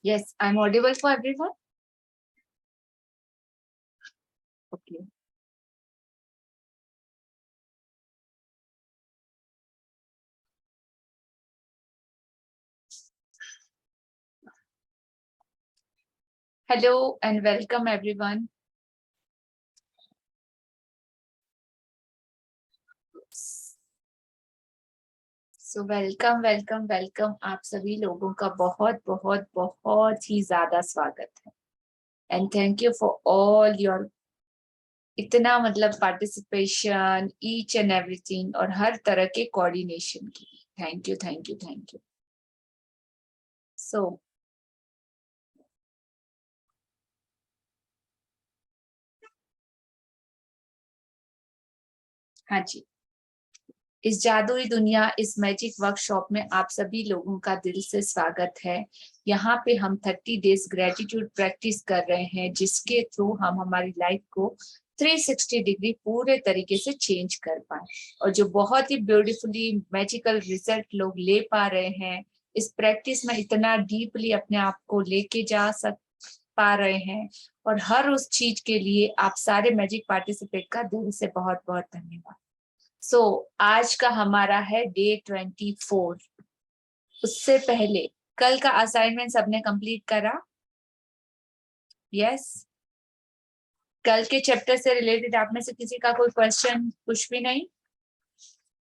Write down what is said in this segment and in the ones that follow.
Yes, I'm audible for everyone. Okay. Hello and welcome everyone. So welcome आप सभी लोगों का बहुत बहुत बहुत ही ज्यादा स्वागत है. And thank you for all your इतना मतलब पार्टिसिपेशन, ईच एंड एवरीथिंग और हर तरह के कोऑर्डिनेशन की. Thank you. सो हाँ जी, इस जादुई दुनिया, इस मैजिक वर्कशॉप में आप सभी लोगों का दिल से स्वागत है. यहाँ पे हम 30 डेज ग्रेटिट्यूड प्रैक्टिस कर रहे हैं, जिसके थ्रू हम हमारी लाइफ को 360 डिग्री पूरे तरीके से चेंज कर पाए, और जो बहुत ही ब्यूटीफुली मैजिकल रिजल्ट लोग ले पा रहे हैं. इस प्रैक्टिस में इतना डीपली अपने आप को लेके जा पा रहे हैं, और हर उस चीज के लिए आप सारे मैजिक पार्टिसिपेट का दिल से बहुत बहुत धन्यवाद. आज का हमारा है डे 24. उससे पहले कल का असाइनमेंट सबने कंप्लीट करा? यस. कल के चैप्टर से रिलेटेड आप में से किसी का कोई क्वेश्चन? कुछ भी नहीं?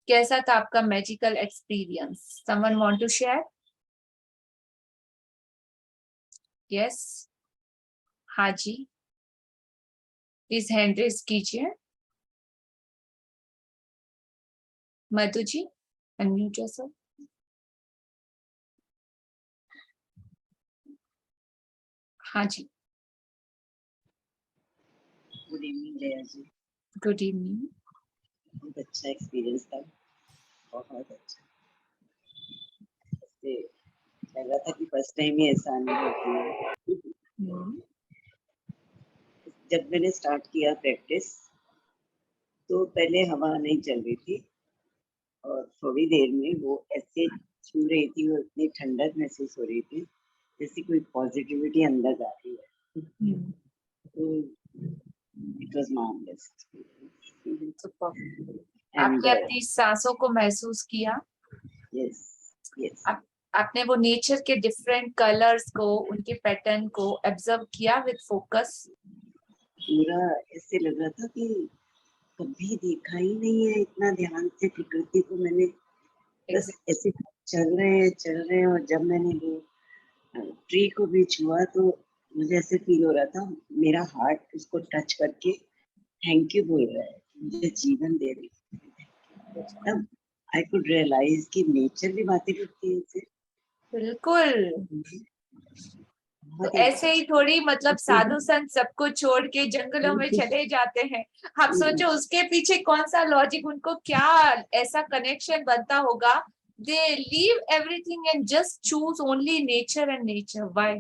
कैसा था आपका magical experience? Someone want to share? Yes. हाँ जी, प्लीज हैंड रेज कीजिए. Madhu ji, unmute yourself. हाँ जी. Good evening Jaya ji. Good evening. बहुत अच्छा एक्सपीरियंस था, बहुत अच्छा. ऐसे लग रहा था कि फर्स्ट टाइम ही ऐसा अनुभव किया. जब मैंने स्टार्ट किया प्रैक्टिस, तो पहले हवा नहीं चल रही थी, और थोड़ी देर में वो ऐसे छू रही थी, वो इतनी ठंडक महसूस हो रही थी जैसे कोई पॉजिटिविटी अंदर जा रही है. तो इट वाज मार्वलस. आपने अपनी सांसों को महसूस किया? Yes yes. आपने वो नेचर के डिफरेंट कलर्स को, उनके पैटर्न को ऑब्जर्व किया विद फोकस? पूरा ऐसे लग रहा था कि कभी देखा ही नहीं है इतना ध्यान से प्रकृति को. मैंने बस ऐसे चल रहे हैं, और जब मैंने वो ट्री को भी छुआ तो मुझे ऐसे फील हो रहा था मेरा हार्ट उसको टच करके थैंक यू बोल रहा है, मुझे जीवन दे रही है. तब आई कुड रियलाइज कि नेचर भी बातें करती है इससे. बिल्कुल. तो ऐसे ही थोड़ी मतलब साधु संत सबको छोड़ के जंगलों में चले जाते हैं. आप सोचो उसके पीछे कौन सा लॉजिक, उनको क्या ऐसा कनेक्शन बनता होगा. They leave everything and just choose only nature and nature. Why?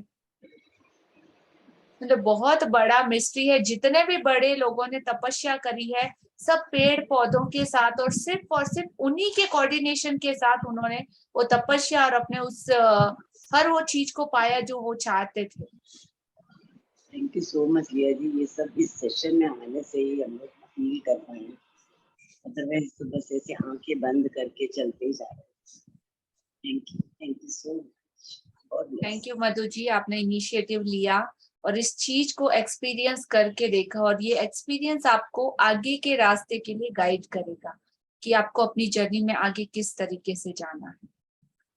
मतलब बहुत बड़ा मिस्ट्री है. जितने भी बड़े लोगों ने तपस्या करी है, सब पेड़ पौधों के साथ और सिर्फ उन्हीं के कोऑर्डिनेशन के साथ उन्होंने वो तपस्या और अपने उस हर वो चीज को पाया जो वो चाहते थे. थैंक यू सो मच लिया जी. ये सब इस सेशन में आने से ही हम लोग फील कर पाए, अदरवाइज तो बस ऐसे आंखें बंद करके चलते ही जा रहे हैं. Thank you so much. Thank you Madhu ji, आपने इनिशिएटिव लिया और इस चीज को एक्सपीरियंस करके देखा, और ये एक्सपीरियंस आपको आगे के रास्ते के लिए गाइड करेगा कि आपको अपनी जर्नी में आगे किस तरीके से जाना है.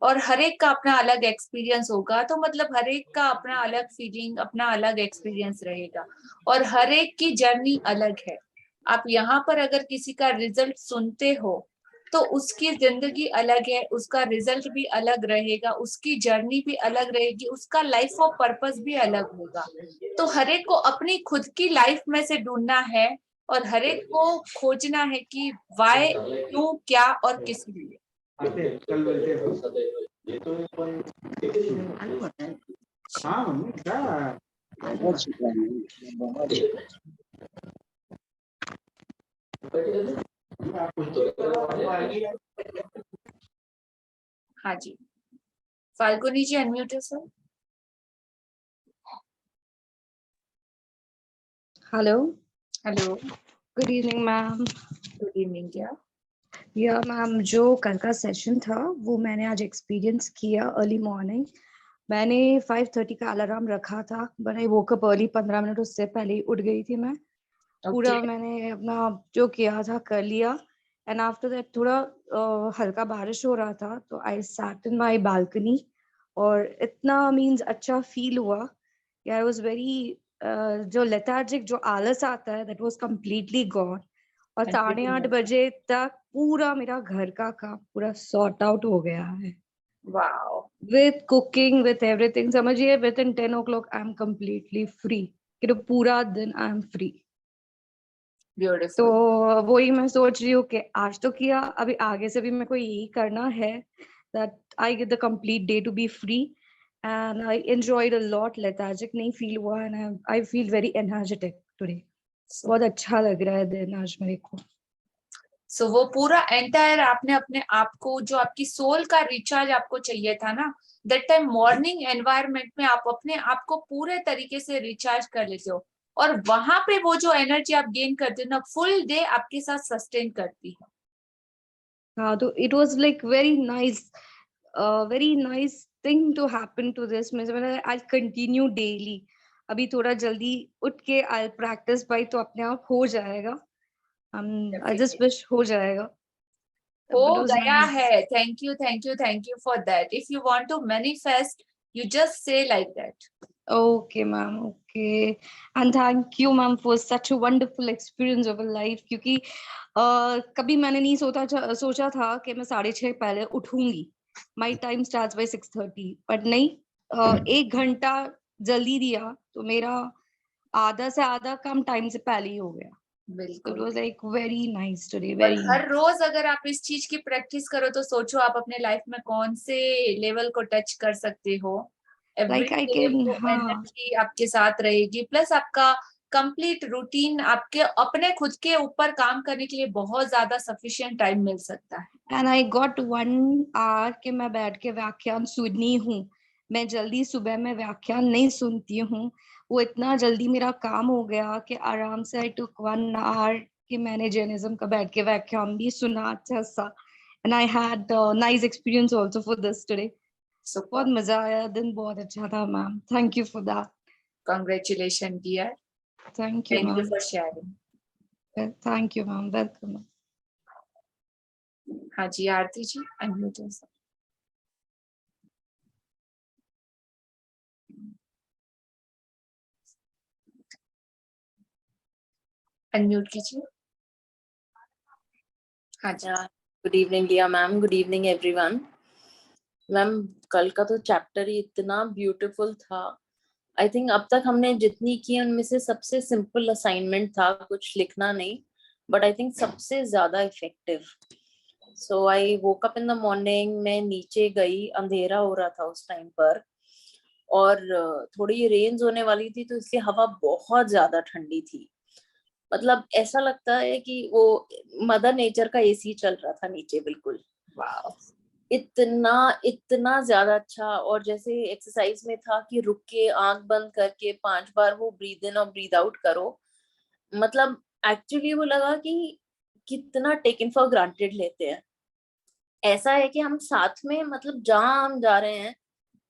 और हर एक का अपना अलग एक्सपीरियंस होगा, तो मतलब हर एक का अपना अलग फीलिंग, अपना अलग एक्सपीरियंस रहेगा, और हर एक की जर्नी अलग है. आप यहाँ पर अगर किसी का रिजल्ट सुनते हो तो उसकी जिंदगी अलग है, उसका रिजल्ट भी अलग रहेगा, उसकी जर्नी भी अलग रहेगी, उसका लाइफ ऑफ पर्पस भी अलग होगा. तो हर एक को अपनी खुद की लाइफ में से ढूंढना है, और हर एक को खोजना है कि वाई, क्यों, क्या और किस लिए. बहुत शुक्रिया, बहुत हाँ जी. फाल्गुनी जी, अनम्यूट है sir. Hello, hello, good evening ma'am. Good evening क्या? या मैम, जो कल का सेशन था वो मैंने आज एक्सपीरियंस किया अर्ली मॉर्निंग। मैंने 5:30 का अलार्म रखा था, but I woke up early, 15 minute उससे पहले ही उठ गई थी मैं। ओके, पूरा मैंने अपना जो किया था कर लिया। एंड आफ्टर दैट थोड़ा हल्का बारिश हो रहा था, तो I sat in my balcony और इतना मींस अच्छा फील हुआ। आई वाज वेरी जो लेथार्जिक, जो आलस आता है, दैट वाज कंप्लीटली गॉन। और 8:30 बजे तक पूरा मेरा घर का काम पूरा सॉर्ट आउट हो गया है, wow, with cooking, with everything. समझिए within 10 o'clock I am completely free, कि पूरा दिन आई एम फ्री। तो ब्यूटीफुल। वही मैं सोच रही हूँ कि आज तो किया, अभी आगे से भी मेरे को यही करना है, that I get the complete day to be free. And I enjoyed a lot, lethargic नहीं फील हुआ, and I feel very energetic today. बहुत अच्छा लग रहा है दिन आज मेरे को। सो वो पूरा एंटायर आपने अपने आप को, जो आपकी सोल का रिचार्ज आपको चाहिए था ना, दैट टाइम मॉर्निंग एनवायरनमेंट में आप अपने आप को पूरे तरीके से रिचार्ज कर लेते हो, और वहां पे वो जो एनर्जी आप गेन करते हो ना, फुल डे आपके साथ सस्टेन करती है। हाँ, तो it was like very nice thing to happen to this. मैंने आई कंटिन्यू डेली। अभी थोड़ा जल्दी उठ के आई प्रैक्टिस बाई, तो अपने आप हो जाएगा। आई जस्ट विश हो जाएगा। हो But it was गया nice. है। Thank you, thank you, thank you for that. If you want to manifest, you just say like that. Okay, ma'am. Okay. And thank you, ma'am, for such a wonderful experience of a life. क्योंकि कभी मैंने नहीं सोचा था कि मैं 6:30 पहले उठूंगी। My time starts by 6:30, but नहीं, 1 घंटा जल्दी दिया तो मेरा आधा से आधा काम टाइम से पहले ही हो गया। It बिल्कुल। was like very nice today, और very हर nice. रोज अगर आप इस चीज की प्रैक्टिस करो तो सोचो आप अपने लाइफ में कौन से लेवल को टच कर सकते हो। Every Like I day can, वो हाँ. एनर्जी आपके साथ रहेगी, प्लस आपका कंप्लीट रूटीन, आपके अपने खुद के ऊपर काम करने के लिए बहुत ज्यादा सफिशिएंट टाइम मिल सकता है। एंड आई गॉट 1 hour कि मैं बैठ के व्याख्यान सुननी हूँ। मैं जल्दी सुबह में व्याख्यान नहीं सुनती हूँ। वो इतना जल्दी मेरा काम हो गया कि आराम से आई टुक 1 hour कि मैंने जैनिज्म का बैठ के व्याख्यान भी सुना अच्छा सा। And I had nice experience also for this today. बहुत सुपर, मजा आया, दिन बहुत अच्छा था ma'am. Thank you for that. Congratulation dear. Thank you thank you ma'am. For sharing. Thank you ma'am, welcome. हाँ जी, आरती जी, अनम्यूट। अनम्यूट कीजिए। हाँ जी। गुड इवनिंग लिया ma'am, good evening everyone. Ma'am, कल का तो चैप्टर ही इतना ब्यूटीफुल था। आई थिंक अब तक हमने जितनी की उनमें से सबसे सिंपल असाइनमेंट था, कुछ लिखना नहीं, बट आई थिंक सबसे ज्यादा effective. So I woke up in the morning, मैं नीचे गई, अंधेरा हो रहा था उस टाइम पर, और थोड़ी रेंज होने वाली थी, तो इसलिए हवा बहुत ज्यादा ठंडी थी। मतलब ऐसा लगता है कि वो मदर नेचर का एसी चल रहा था नीचे, बिल्कुल। वाओ, इतना इतना ज्यादा अच्छा। और जैसे एक्सरसाइज में था कि रुक के आंख बंद करके 5 बार वो ब्रीद इन और ब्रीद आउट करो, मतलब एक्चुअली वो लगा कि कितना टेकन फॉर ग्रांटेड लेते हैं। ऐसा है कि हम साथ में, मतलब जहां हम जा रहे हैं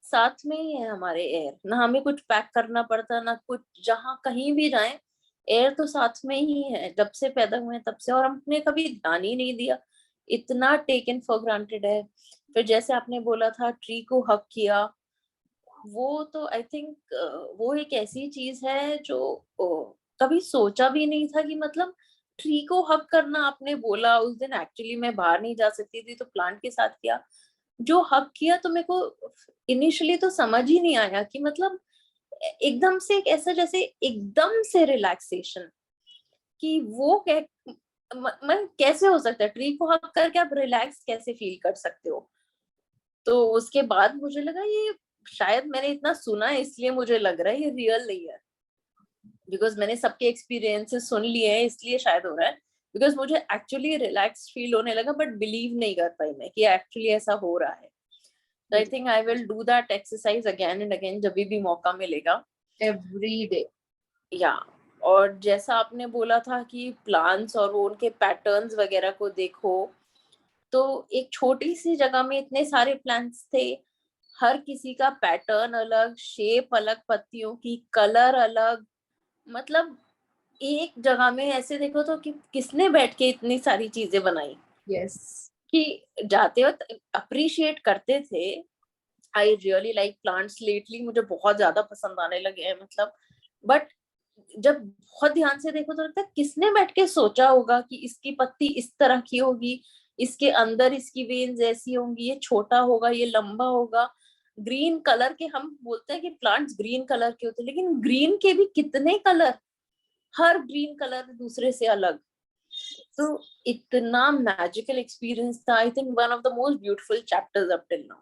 साथ में ही है हमारे एयर, ना हमें कुछ पैक करना पड़ता, ना कुछ, जहां कहीं भी जाएं एयर तो साथ में ही है, जब से पैदा हुए तब से, और हमने कभी ध्यान ही नहीं दिया। इतना टेकन फॉर ग्रांटेड है। फिर जैसे आपने बोला था ट्री को हक किया, वो तो आई थिंक वो एक ऐसी चीज है जो कभी सोचा भी नहीं था कि मतलब ट्री को हक करना। आपने बोला उस दिन एक्चुअली मैं बाहर नहीं जा सकती थी तो प्लांट के साथ किया, जो हक किया तो मेरे को इनिशियली तो समझ ही नहीं आया कि मतलब एकदम से एक ऐसा, जैसे एकदम से रिलैक्सेशन, कि वो मैं कैसे हो सकता है, ट्री को हक करके आप रिलैक्स कैसे फील कर सकते हो। तो उसके बाद मुझे लगा ये शायद मैंने इतना सुना है इसलिए मुझे लग रहा है ये रियल नहीं है, बिकॉज मैंने सबके एक्सपीरियंसेस सुन लिए हैं इसलिए शायद हो रहा है। बिकॉज मुझे एक्चुअली रिलैक्स फील होने लगा, बट बिलीव नहीं कर पाई मैं कि एक्चुअली ऐसा हो रहा है। तो I think I will do that exercise again and again जब भी मौका मिलेगा, एवरी डे। या। और जैसा आपने बोला था कि प्लांट्स और वो उनके पैटर्न्स वगैरह को देखो, तो एक छोटी सी जगह में इतने सारे प्लांट्स थे, हर किसी का पैटर्न अलग, शेप अलग, पत्तियों की कलर अलग, मतलब एक जगह में ऐसे देखो तो कि किसने बैठ के इतनी सारी चीजें बनाई यस, कि जाते वक्त अप्रिशिएट करते थे। I really like plants lately, मुझे बहुत ज्यादा पसंद आने लगे हैं, मतलब बट जब बहुत ध्यान से देखो तो लगता है किसने बैठ के सोचा होगा कि इसकी पत्ती इस तरह की होगी, इसके अंदर इसकी वेन्स ऐसी होंगी, ये छोटा होगा, ये लंबा होगा। ग्रीन कलर के, हम बोलते हैं कि प्लांट्स ग्रीन कलर के होते हैं, लेकिन ग्रीन के भी कितने कलर, हर ग्रीन कलर दूसरे से अलग। तो इतना मैजिकल एक्सपीरियंस था। I think one of the most beautiful chapters up till now,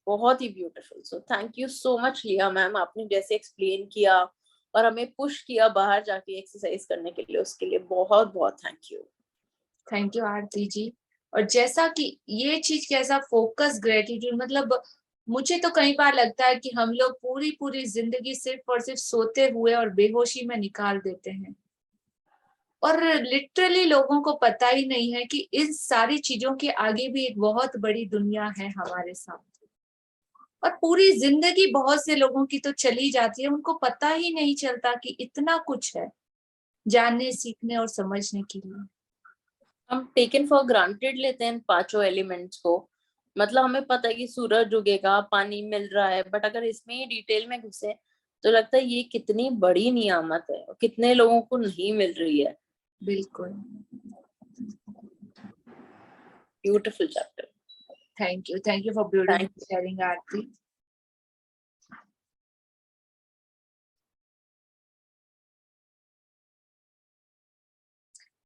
बहुत ही beautiful. So thank you so much लिया मैम, आपने जैसे एक्सप्लेन किया और हमें पुश किया बाहर जाके एक्सरसाइज करने के लिए, उसके लिए बहुत बहुत थैंक यू आरती जी। और जैसा कि ये चीज कैसा फोकस ग्रेटिट्यूड, मतलब मुझे तो कई बार लगता है कि हम लोग पूरी पूरी जिंदगी सिर्फ और सिर्फ सोते हुए और बेहोशी में निकाल देते हैं, और लिटरली लोगों को पता ही नहीं है कि इन सारी चीजों के आगे भी एक बहुत बड़ी दुनिया है हमारे साथ। और पूरी जिंदगी बहुत से लोगों की तो चली जाती है, उनको पता ही नहीं चलता कि इतना कुछ है जानने, सीखने और समझने के लिए। हम टेकन फॉर ग्रांटेड लेते हैं पांचों एलिमेंट्स को, मतलब हमें पता है कि सूरज उगेगा, पानी मिल रहा है, बट अगर इसमें ही डिटेल में घुसे तो लगता है ये कितनी बड़ी नियामत है और कितने लोगों को नहीं मिल रही है। बिल्कुल, beautiful chapter. Thank you for beautiful sharing Aarti.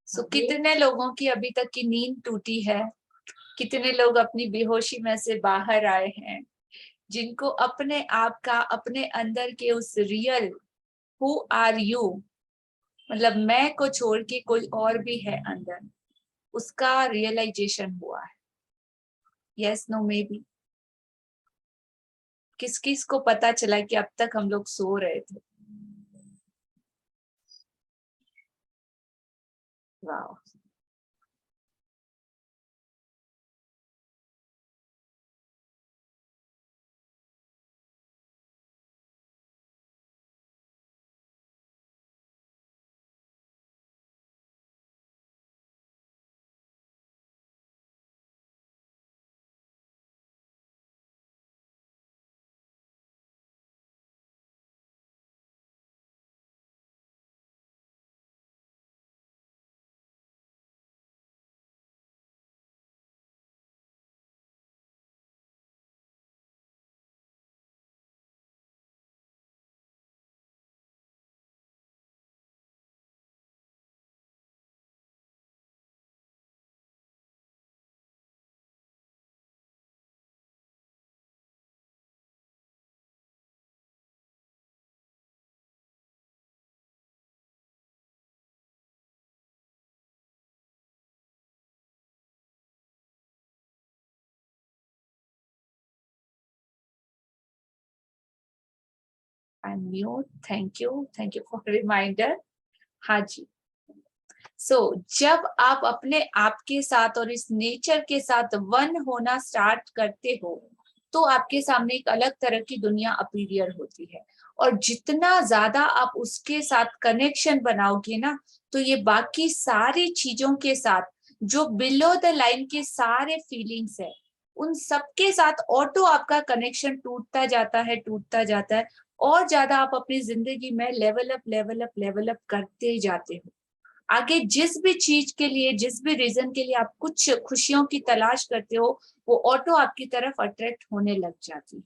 So कितने लोगों की अभी तक की नींद टूटी है, कितने लोग अपनी बेहोशी में से बाहर आए हैं, जिनको अपने आप का, अपने अंदर के उस रियल हु आर यू, मतलब मैं को छोड़ के कोई और भी है अंदर, उसका रियलाइजेशन हुआ है। Yes, no, maybe. किस किस को पता चला कि अब तक हम लोग सो रहे थे? वाह, I am mute. Thank you for reminder. हाँ जी। जब आप अपने आप के साथ और इस नेचर के साथ वन होना स्टार्ट करते हो, तो आपके सामने एक अलग तरह की दुनिया अपीयर होती है। और जितना ज्यादा आप उसके साथ कनेक्शन बनाओगे ना, तो ये बाकी सारी चीजों के साथ, जो बिलो द लाइन के सारे फीलिंग्स है, उन सबके साथ ऑटो आपका कनेक्शन टूटता जाता है, और ज्यादा आप अपनी जिंदगी में लेवल अप करते जाते हो। आगे जिस भी चीज के लिए, जिस भी रीजन के लिए आप कुछ खुशियों की तलाश करते हो, वो ऑटो आपकी तरफ अट्रैक्ट होने लग जाती है।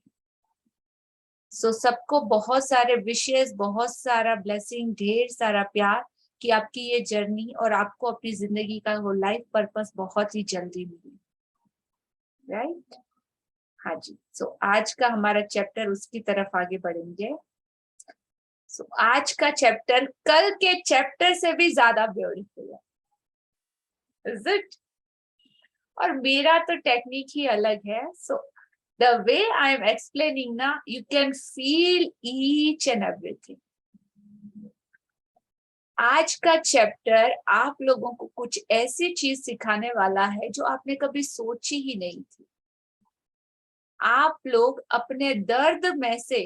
सबको बहुत सारे विशेष, बहुत सारा ब्लेसिंग, ढेर सारा प्यार कि आपकी ये जर्नी और आपको अपनी जिंदगी का वो लाइफ पर्पस बहुत ही जल्दी मिले। राइट? हाँ जी। आज का हमारा चैप्टर, उसकी तरफ आगे बढ़ेंगे। आज का चैप्टर कल के चैप्टर से भी ज्यादा ब्यूटीफुल है। Is it? और मेरा तो टेक्निक ही अलग है। the way I am explaining now, you can feel each and everything. आज का चैप्टर आप लोगों को कुछ ऐसी चीज सिखाने वाला है जो आपने कभी सोची ही नहीं थी। आप लोग अपने दर्द में से,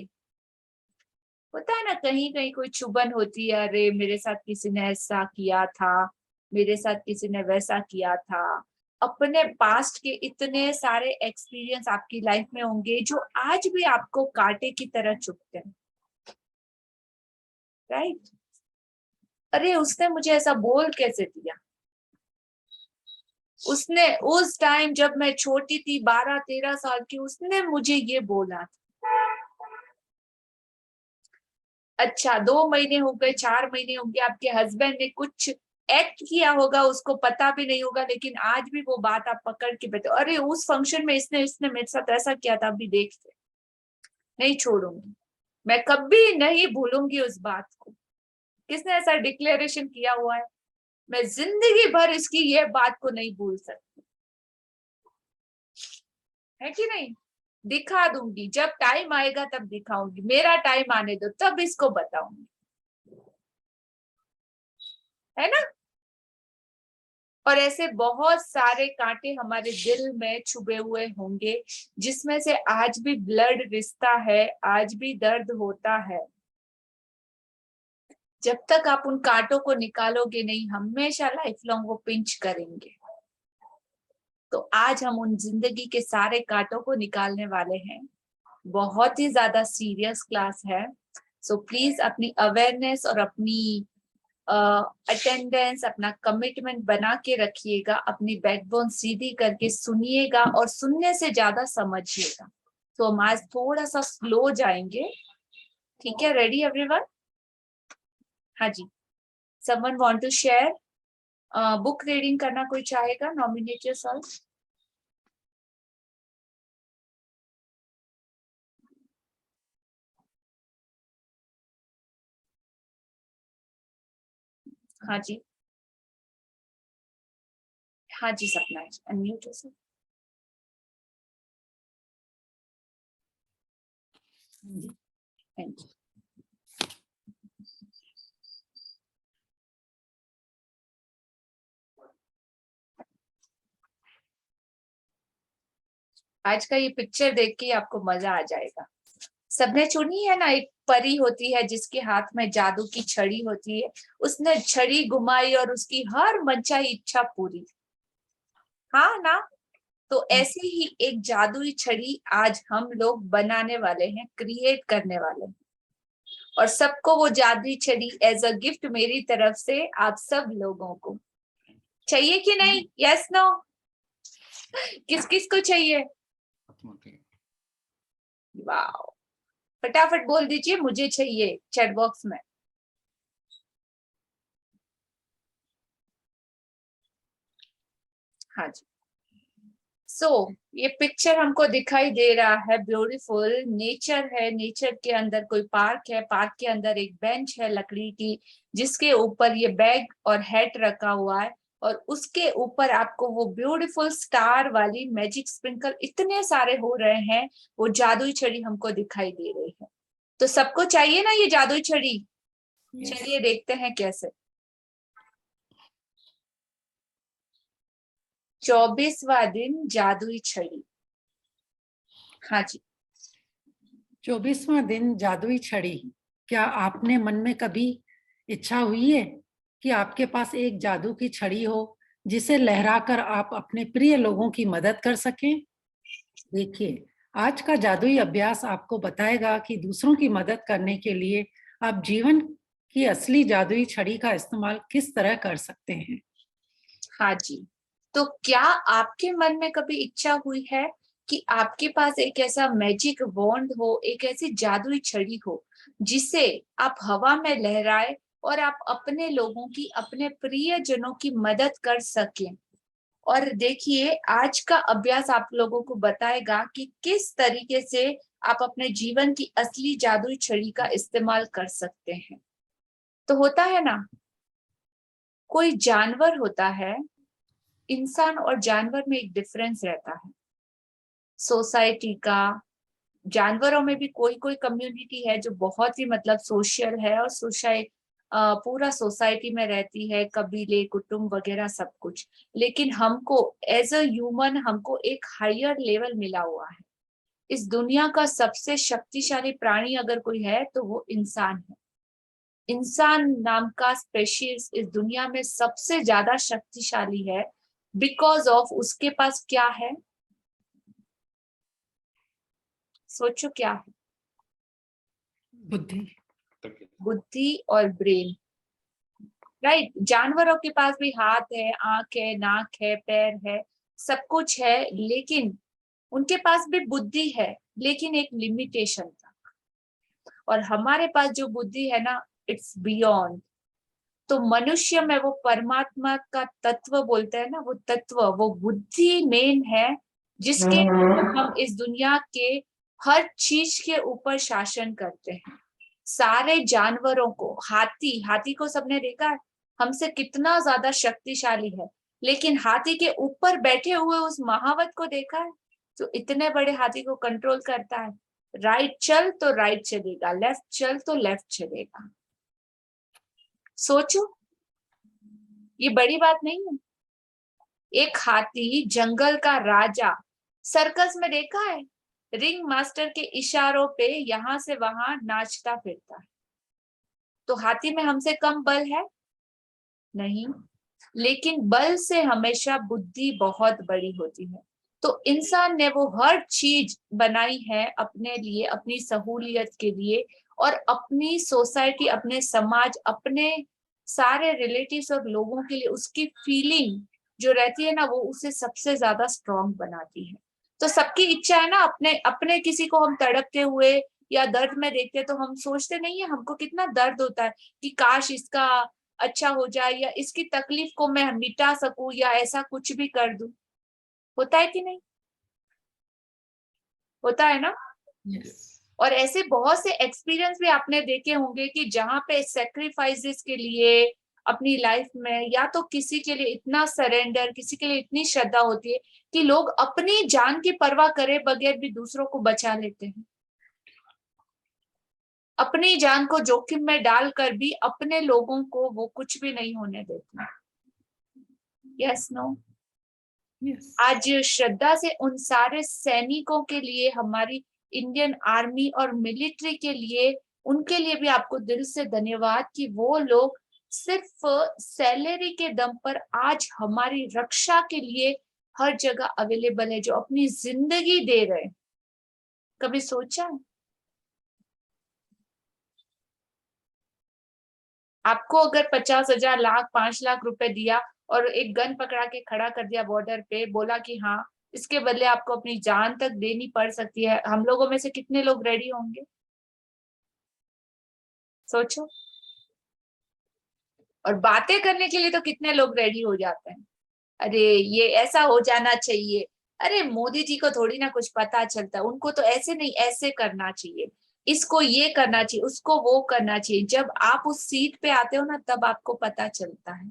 होता है ना कहीं कहीं कोई चुभन होती है, अरे मेरे साथ किसी ने ऐसा किया था, मेरे साथ किसी ने वैसा किया था। अपने पास्ट के इतने सारे एक्सपीरियंस आपकी लाइफ में होंगे जो आज भी आपको कांटे की तरह चुभते हैं, राइट? अरे उसने मुझे ऐसा बोल कैसे दिया, उसने उस टाइम जब मैं छोटी थी 12-13 साल की, उसने मुझे ये बोला था। अच्छा 2 महीने हो गए, 4 महीने हो गए, आपके हस्बैंड ने कुछ एक्ट किया होगा, उसको पता भी नहीं होगा, लेकिन आज भी वो बात आप पकड़ के बैठे, अरे उस फंक्शन में इसने इसने मेरे साथ ऐसा किया था, अभी देखते। नहीं छोड़ूंगी, मैं कभी नहीं भूलूंगी उस बात को। किसने ऐसा डिक्लेरेशन किया हुआ है? मैं जिंदगी भर इसकी ये बात को नहीं भूल सकती, है कि नहीं? दिखा दूंगी, जब टाइम आएगा तब दिखाऊंगी, मेरा टाइम आने दो तब इसको बताऊंगी, है ना? और ऐसे बहुत सारे कांटे हमारे दिल में छुपे हुए होंगे जिसमें से आज भी ब्लड रिश्ता है, आज भी दर्द होता है। जब तक आप उन कांटों को निकालोगे नहीं, हमेशा लाइफ लॉन्ग वो पिंच करेंगे। तो आज हम उन जिंदगी के सारे कांटों को निकालने वाले हैं। बहुत ही ज्यादा सीरियस क्लास है, सो प्लीज अपनी अवेयरनेस और अपनी अटेंडेंस, अपना कमिटमेंट बना के रखिएगा, अपनी बैकबोन सीधी करके सुनिएगा और सुनने से ज्यादा समझिएगा। तो हम आज थोड़ा सा स्लो जाएंगे, ठीक है? Ready everyone? हाँ जी, someone want to share? Book reading करना कोई चाहेगा? Nominate yourself. हाँ जी, हाँ जी सपना, अनम्यूट योरसेल्फ। Thank you. आज का ये पिक्चर देख के आपको मजा आ जाएगा। सबने सुनी है ना, एक परी होती है जिसके हाथ में जादू की छड़ी होती है, उसने छड़ी घुमाई और उसकी हर मनचाही इच्छा पूरी। हाँ ना? तो ऐसी ही एक जादुई छड़ी आज हम लोग बनाने वाले हैं, क्रिएट करने वाले हैं, और सबको वो जादुई छड़ी एज अ गिफ्ट मेरी तरफ से आप सब लोगों को चाहिए कि नहीं? Yes no? किस किस को चाहिए? वाह, फटाफट बोल दीजिए मुझे चाहिए चैट बॉक्स में। हाँ जी। ये पिक्चर हमको दिखाई दे रहा है, ब्यूटीफुल नेचर है, नेचर के अंदर कोई पार्क है, पार्क के अंदर एक बेंच है लकड़ी की, जिसके ऊपर ये बैग और हैट रखा हुआ है, और उसके ऊपर आपको वो ब्यूटीफुल स्टार वाली मैजिक स्प्रिंकल इतने सारे हो रहे हैं, वो जादुई छड़ी हमको दिखाई दे रही है। तो सबको चाहिए ना ये जादुई छड़ी? चलिए देखते हैं कैसे। 24वां दिन जादुई छड़ी। हाँ जी। 24वां दिन जादुई छड़ी। क्या आपने मन में कभी इच्छा हुई है कि आपके पास एक जादू की छड़ी हो जिसे लहराकर आप अपने प्रिय लोगों की मदद कर सकें? देखिए, आज का जादुई अभ्यास आपको बताएगा कि दूसरों की मदद करने के लिए आप जीवन की असली जादुई छड़ी का इस्तेमाल किस तरह कर सकते हैं। हाँ जी, तो क्या आपके मन में कभी इच्छा हुई है कि आपके पास एक ऐसा मैजिक वॉन्ड हो, एक ऐसी जादुई छड़ी हो जिसे आप हवा में लहराए और आप अपने लोगों की, अपने प्रियजनों की मदद कर सकें? और देखिए, आज का अभ्यास आप लोगों को बताएगा कि किस तरीके से आप अपने जीवन की असली जादुई छड़ी का इस्तेमाल कर सकते हैं। तो होता है ना, कोई जानवर होता है, इंसान और जानवर में एक डिफरेंस रहता है सोसाइटी का। जानवरों में भी कोई कोई कम्युनिटी है जो बहुत ही मतलब सोशल है और पूरा सोसाइटी में रहती है, कबीले, कुटुंब वगैरह सब कुछ, लेकिन हमको एज अ ह्यूमन हमको एक हायर लेवल मिला हुआ है। इस दुनिया का सबसे शक्तिशाली प्राणी अगर कोई है तो वो इंसान है। इंसान नाम का स्पेशीज इस दुनिया में सबसे ज्यादा शक्तिशाली है, बिकॉज ऑफ उसके पास क्या है? सोचो क्या है? बुद्धि। बुद्धि और ब्रेन, राइट। जानवरों के पास भी हाथ है, आंख है, नाक है, पैर है, सब कुछ है, लेकिन उनके पास भी बुद्धि है, लेकिन एक लिमिटेशन था। और हमारे पास जो बुद्धि है ना, इट्स बियॉन्ड। तो मनुष्य में वो परमात्मा का तत्व बोलते हैं ना, वो तत्व, वो बुद्धि मेन है, जिसके हम इस दुनिया के हर चीज के ऊपर शासन करते हैं। सारे जानवरों को, हाथी को सबने देखा है, हमसे कितना ज्यादा शक्तिशाली है, लेकिन हाथी के ऊपर बैठे हुए उस महावत को देखा है, जो इतने बड़े हाथी को कंट्रोल करता है। राइट चल तो राइट चलेगा, लेफ्ट चल तो लेफ्ट चलेगा। सोचो, ये बड़ी बात नहीं है। एक हाथी, जंगल का राजा, सर्कस में देखा है, रिंग मास्टर के इशारों पे यहां से वहां नाचता फिरता है। तो हाथी में हमसे कम बल है? नहीं, लेकिन बल से हमेशा बुद्धि बहुत बड़ी होती है। तो इंसान ने वो हर चीज बनाई है अपने लिए, अपनी सहूलियत के लिए, और अपनी सोसाइटी, अपने समाज, अपने सारे रिलेटिव्स और लोगों के लिए उसकी फीलिंग जो रहती है ना, वो उसे सबसे ज्यादा स्ट्रांग बनाती है। तो सबकी इच्छा है ना, अपने अपने किसी को हम तड़पते हुए या दर्द में देखते हैं तो हम सोचते नहीं है, हमको कितना दर्द होता है कि काश इसका अच्छा हो जाए, या इसकी तकलीफ को मैं मिटा सकूं, या ऐसा कुछ भी कर दूं। होता है कि नहीं? होता है ना? Yes. और ऐसे बहुत से एक्सपीरियंस भी आपने देखे होंगे कि जहां पे सेक्रीफाइसेस के लिए अपनी लाइफ में, या तो किसी के लिए इतना सरेंडर, किसी के लिए इतनी श्रद्धा होती है कि लोग अपनी जान की परवाह करे बगैर भी दूसरों को बचा लेते हैं। अपनी जान को जोखिम में डालकर भी अपने लोगों को वो कुछ भी नहीं होने देते। Yes no? Yes. आज श्रद्धा से उन सारे सैनिकों के लिए, हमारी इंडियन आर्मी और मिलिट्री के लिए, उनके लिए भी आपको दिल से धन्यवाद कि वो लोग सिर्फ सैलरी के दम पर आज हमारी रक्षा के लिए हर जगह अवेलेबल है, जो अपनी जिंदगी दे रहे हैं। कभी सोचा आपको अगर 50,000, लाख, 5 लाख रुपए दिया और एक गन पकड़ा के खड़ा कर दिया बॉर्डर पे, बोला कि हाँ इसके बदले आपको अपनी जान तक देनी पड़ सकती है, हम लोगों में से कितने लोग रेडी होंगे? सोचो। और बातें करने के लिए तो कितने लोग रेडी हो जाते हैं, अरे ये ऐसा हो जाना चाहिए, अरे मोदी जी को थोड़ी ना कुछ पता चलता, उनको तो ऐसे नहीं ऐसे करना चाहिए, इसको ये करना चाहिए, उसको वो करना चाहिए। जब आप उस सीट पे आते हो ना, तब आपको पता चलता है।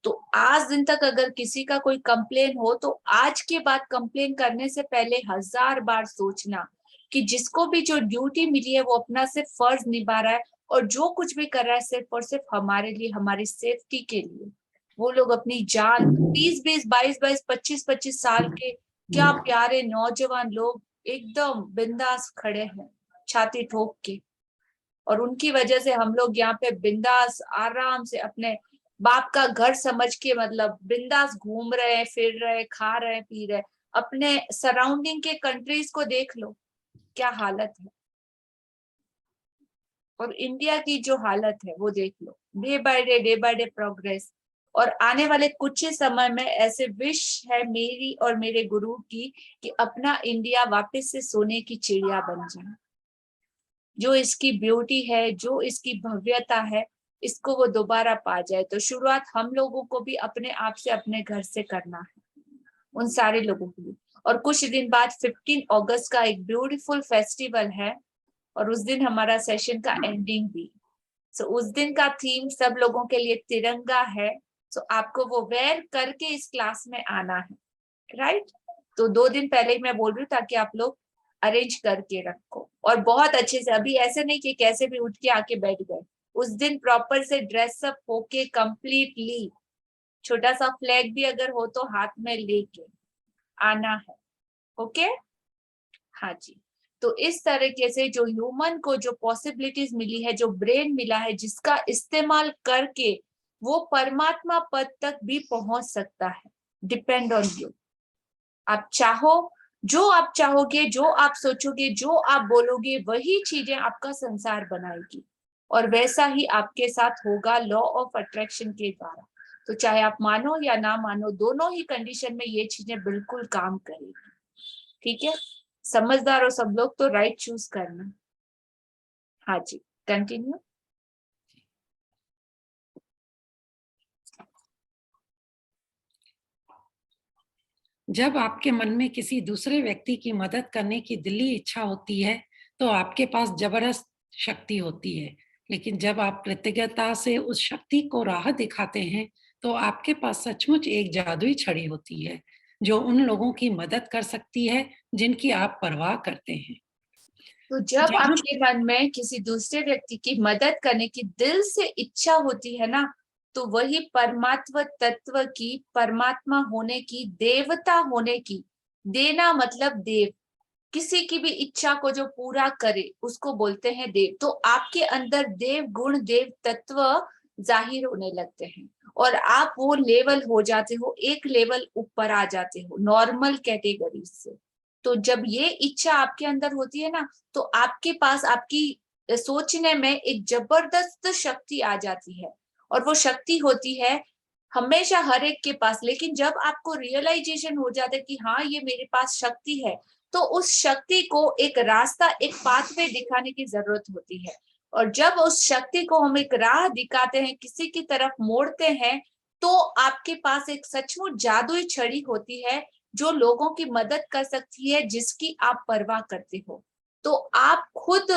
तो आज दिन तक अगर किसी का कोई कंप्लेन हो, तो आज के बाद कंप्लेन करने से पहले 1000 बार सोचना कि जिसको भी जो ड्यूटी मिली है वो अपना सिर्फ फर्ज निभा रहा है, और जो कुछ भी कर रहा है सिर्फ और सिर्फ हमारे लिए, हमारी सेफ्टी के लिए। वो लोग अपनी जान, 20-20, 22-22, 25-25 साल के क्या प्यारे नौजवान लोग एकदम बिंदास खड़े हैं छाती ठोक के, और उनकी वजह से हम लोग यहाँ पे बिंदास आराम से अपने बाप का घर समझ के, मतलब बिंदास घूम रहे हैं, फिर रहे, खा रहे, पी रहे। अपने सराउंडिंग के कंट्रीज को देख लो क्या हालत है, और इंडिया की जो हालत है वो देख लो। Day by day progress. और आने वाले कुछ ही समय में ऐसे विश है मेरी और मेरे गुरु की कि अपना इंडिया वापस से सोने की चिड़िया बन जाए। जो इसकी ब्यूटी है, जो इसकी भव्यता है, इसको वो दोबारा पा जाए। तो शुरुआत हम लोगों को भी अपने आप से, अपने घर से करना है, उन सारे लोगों के लिए। और कुछ दिन बाद 15 अगस्त का एक ब्यूटीफुल फेस्टिवल है, और उस दिन हमारा सेशन का एंडिंग भी। सो उस दिन का थीम सब लोगों के लिए तिरंगा है। सो आपको वो वेयर करके इस क्लास में आना है, राइट? तो 2 दिन पहले ही मैं बोल रही हूँ, ताकि आप लोग अरेंज करके रखो, और बहुत अच्छे से। अभी ऐसे नहीं कि कैसे भी उठ के आके बैठ गए, उस दिन प्रॉपर से ड्रेसअप होके कंप्लीटली, छोटा सा फ्लैग भी अगर हो तो हाथ में लेके आना है। ओके, हाँ जी। तो इस तरीके से जो ह्यूमन को जो पॉसिबिलिटीज मिली है, जो ब्रेन मिला है, जिसका इस्तेमाल करके वो परमात्मा पद तक भी पहुंच सकता है। Depend on you. आप चाहो, जो आप चाहोगे, जो आप सोचोगे, जो आप बोलोगे, वही चीजें आपका संसार बनाएगी और वैसा ही आपके साथ होगा लॉ ऑफ अट्रैक्शन के द्वारा। तो चाहे आप मानो या ना मानो, दोनों ही कंडीशन में ये चीजें बिल्कुल काम करेगी। ठीक है, समझदार हो सब लोग तो राइट चूज करना। हाँ जी, कंटिन्यू। जब आपके मन में किसी दूसरे व्यक्ति की मदद करने की दिली इच्छा होती है तो आपके पास जबरदस्त शक्ति होती है, लेकिन जब आप कृतज्ञता से उस शक्ति को राह दिखाते हैं तो आपके पास सचमुच एक जादुई छड़ी होती है जो उन लोगों की मदद कर सकती है जिनकी आप परवाह करते हैं। तो जब जहाँ आपके मन में किसी दूसरे व्यक्ति की मदद करने की दिल से इच्छा होती है ना, तो वही परमात्मा तत्व की, परमात्मा होने की, देवता होने की, देना मतलब देव, किसी की भी इच्छा को जो पूरा करे उसको बोलते हैं देव। तो आपके अंदर देव गुण, देव तत्व जाहिर होने लगते हैं और आप वो लेवल हो जाते हो, एक लेवल ऊपर आ जाते हो नॉर्मल कैटेगरी से। तो जब ये इच्छा आपके अंदर होती है ना, तो आपके पास, आपकी सोचने में एक जबरदस्त शक्ति आ जाती है और वो शक्ति होती है हमेशा हर एक के पास। लेकिन जब आपको रियलाइजेशन हो जाता है कि हाँ ये मेरे पास शक्ति है, तो उस शक्ति को एक रास्ता, एक पाथवे दिखाने की जरूरत होती है। और जब उस शक्ति को हम एक राह दिखाते हैं, किसी की तरफ मोड़ते हैं, तो आपके पास एक सचमुच जादुई छड़ी होती है जो लोगों की मदद कर सकती है, जिसकी आप परवाह करते हो। तो आप खुद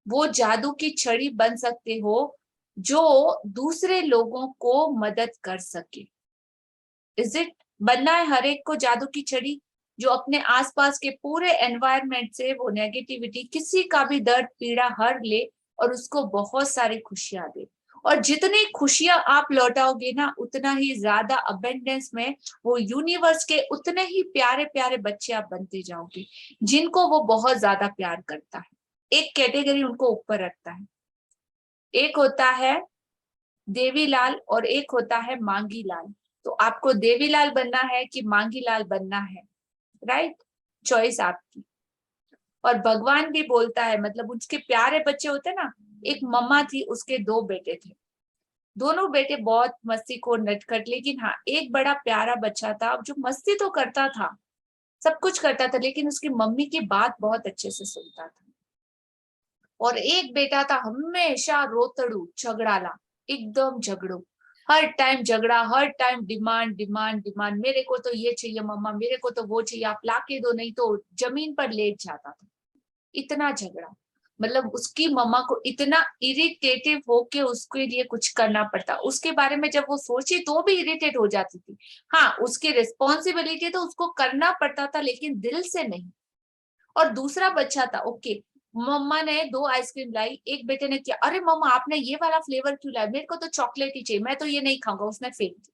वो जादू की छड़ी बन सकते हो जो दूसरे लोगों को मदद कर सके। Is it? बनना है हर एक को जादू की छड़ी जो अपने आसपास के पूरे एनवायरनमेंट से वो नेगेटिविटी, किसी का भी दर्द पीड़ा हर ले और उसको बहुत सारी खुशियां दे। और जितनी खुशियां आप लौटाओगे ना, उतना ही ज्यादा अबेंडेंस में वो यूनिवर्स के उतने ही प्यारे प्यारे बच्चे आप बनते जाओगे जिनको वो बहुत ज्यादा प्यार करता है। एक कैटेगरी उनको ऊपर रखता है। एक होता है देवीलाल और एक होता है मांगी लाल। तो आपको देवीलाल बनना है कि मांगी लाल बनना है, राइट? चॉइस आपकी। और भगवान भी बोलता है, मतलब उसके प्यारे बच्चे होते ना, एक मम्मा थी, उसके 2 बेटे थे। दोनों बेटे बहुत मस्तीखोर, नटखट, लेकिन हाँ एक बड़ा प्यारा बच्चा था जो मस्ती तो करता था, सब कुछ करता था, लेकिन उसकी मम्मी की बात बहुत अच्छे से सुनता था। और एक बेटा था हमेशा रोतड़ू, झगड़ाला, एकदम झगड़ू, हर टाइम झगड़ा, हर टाइम डिमांड डिमांड डिमांड, मेरे को तो ये चाहिए मम्मा, मेरे को तो वो चाहिए, आप लाके दो, नहीं तो जमीन पर लेट जाता था। इतना झगड़ा, मतलब उसकी मम्मा को इतना इरिटेटिव होके उसके लिए कुछ करना पड़ता, उसके बारे में जब वो सोची तो भी इरिटेट हो जाती थी। हाँ उसकी रिस्पॉन्सिबिलिटी तो उसको करना पड़ता था, लेकिन दिल से नहीं। और दूसरा बच्चा था, ओके, मम्मा ने 2 आइसक्रीम लाई, एक बेटे ने किया, अरे मम्मा आपने ये वाला फ्लेवर क्यों लाया, मेरे को तो चॉकलेट ही चाहिए, मैं तो ये नहीं खाऊंगा, उसने फेंक दी।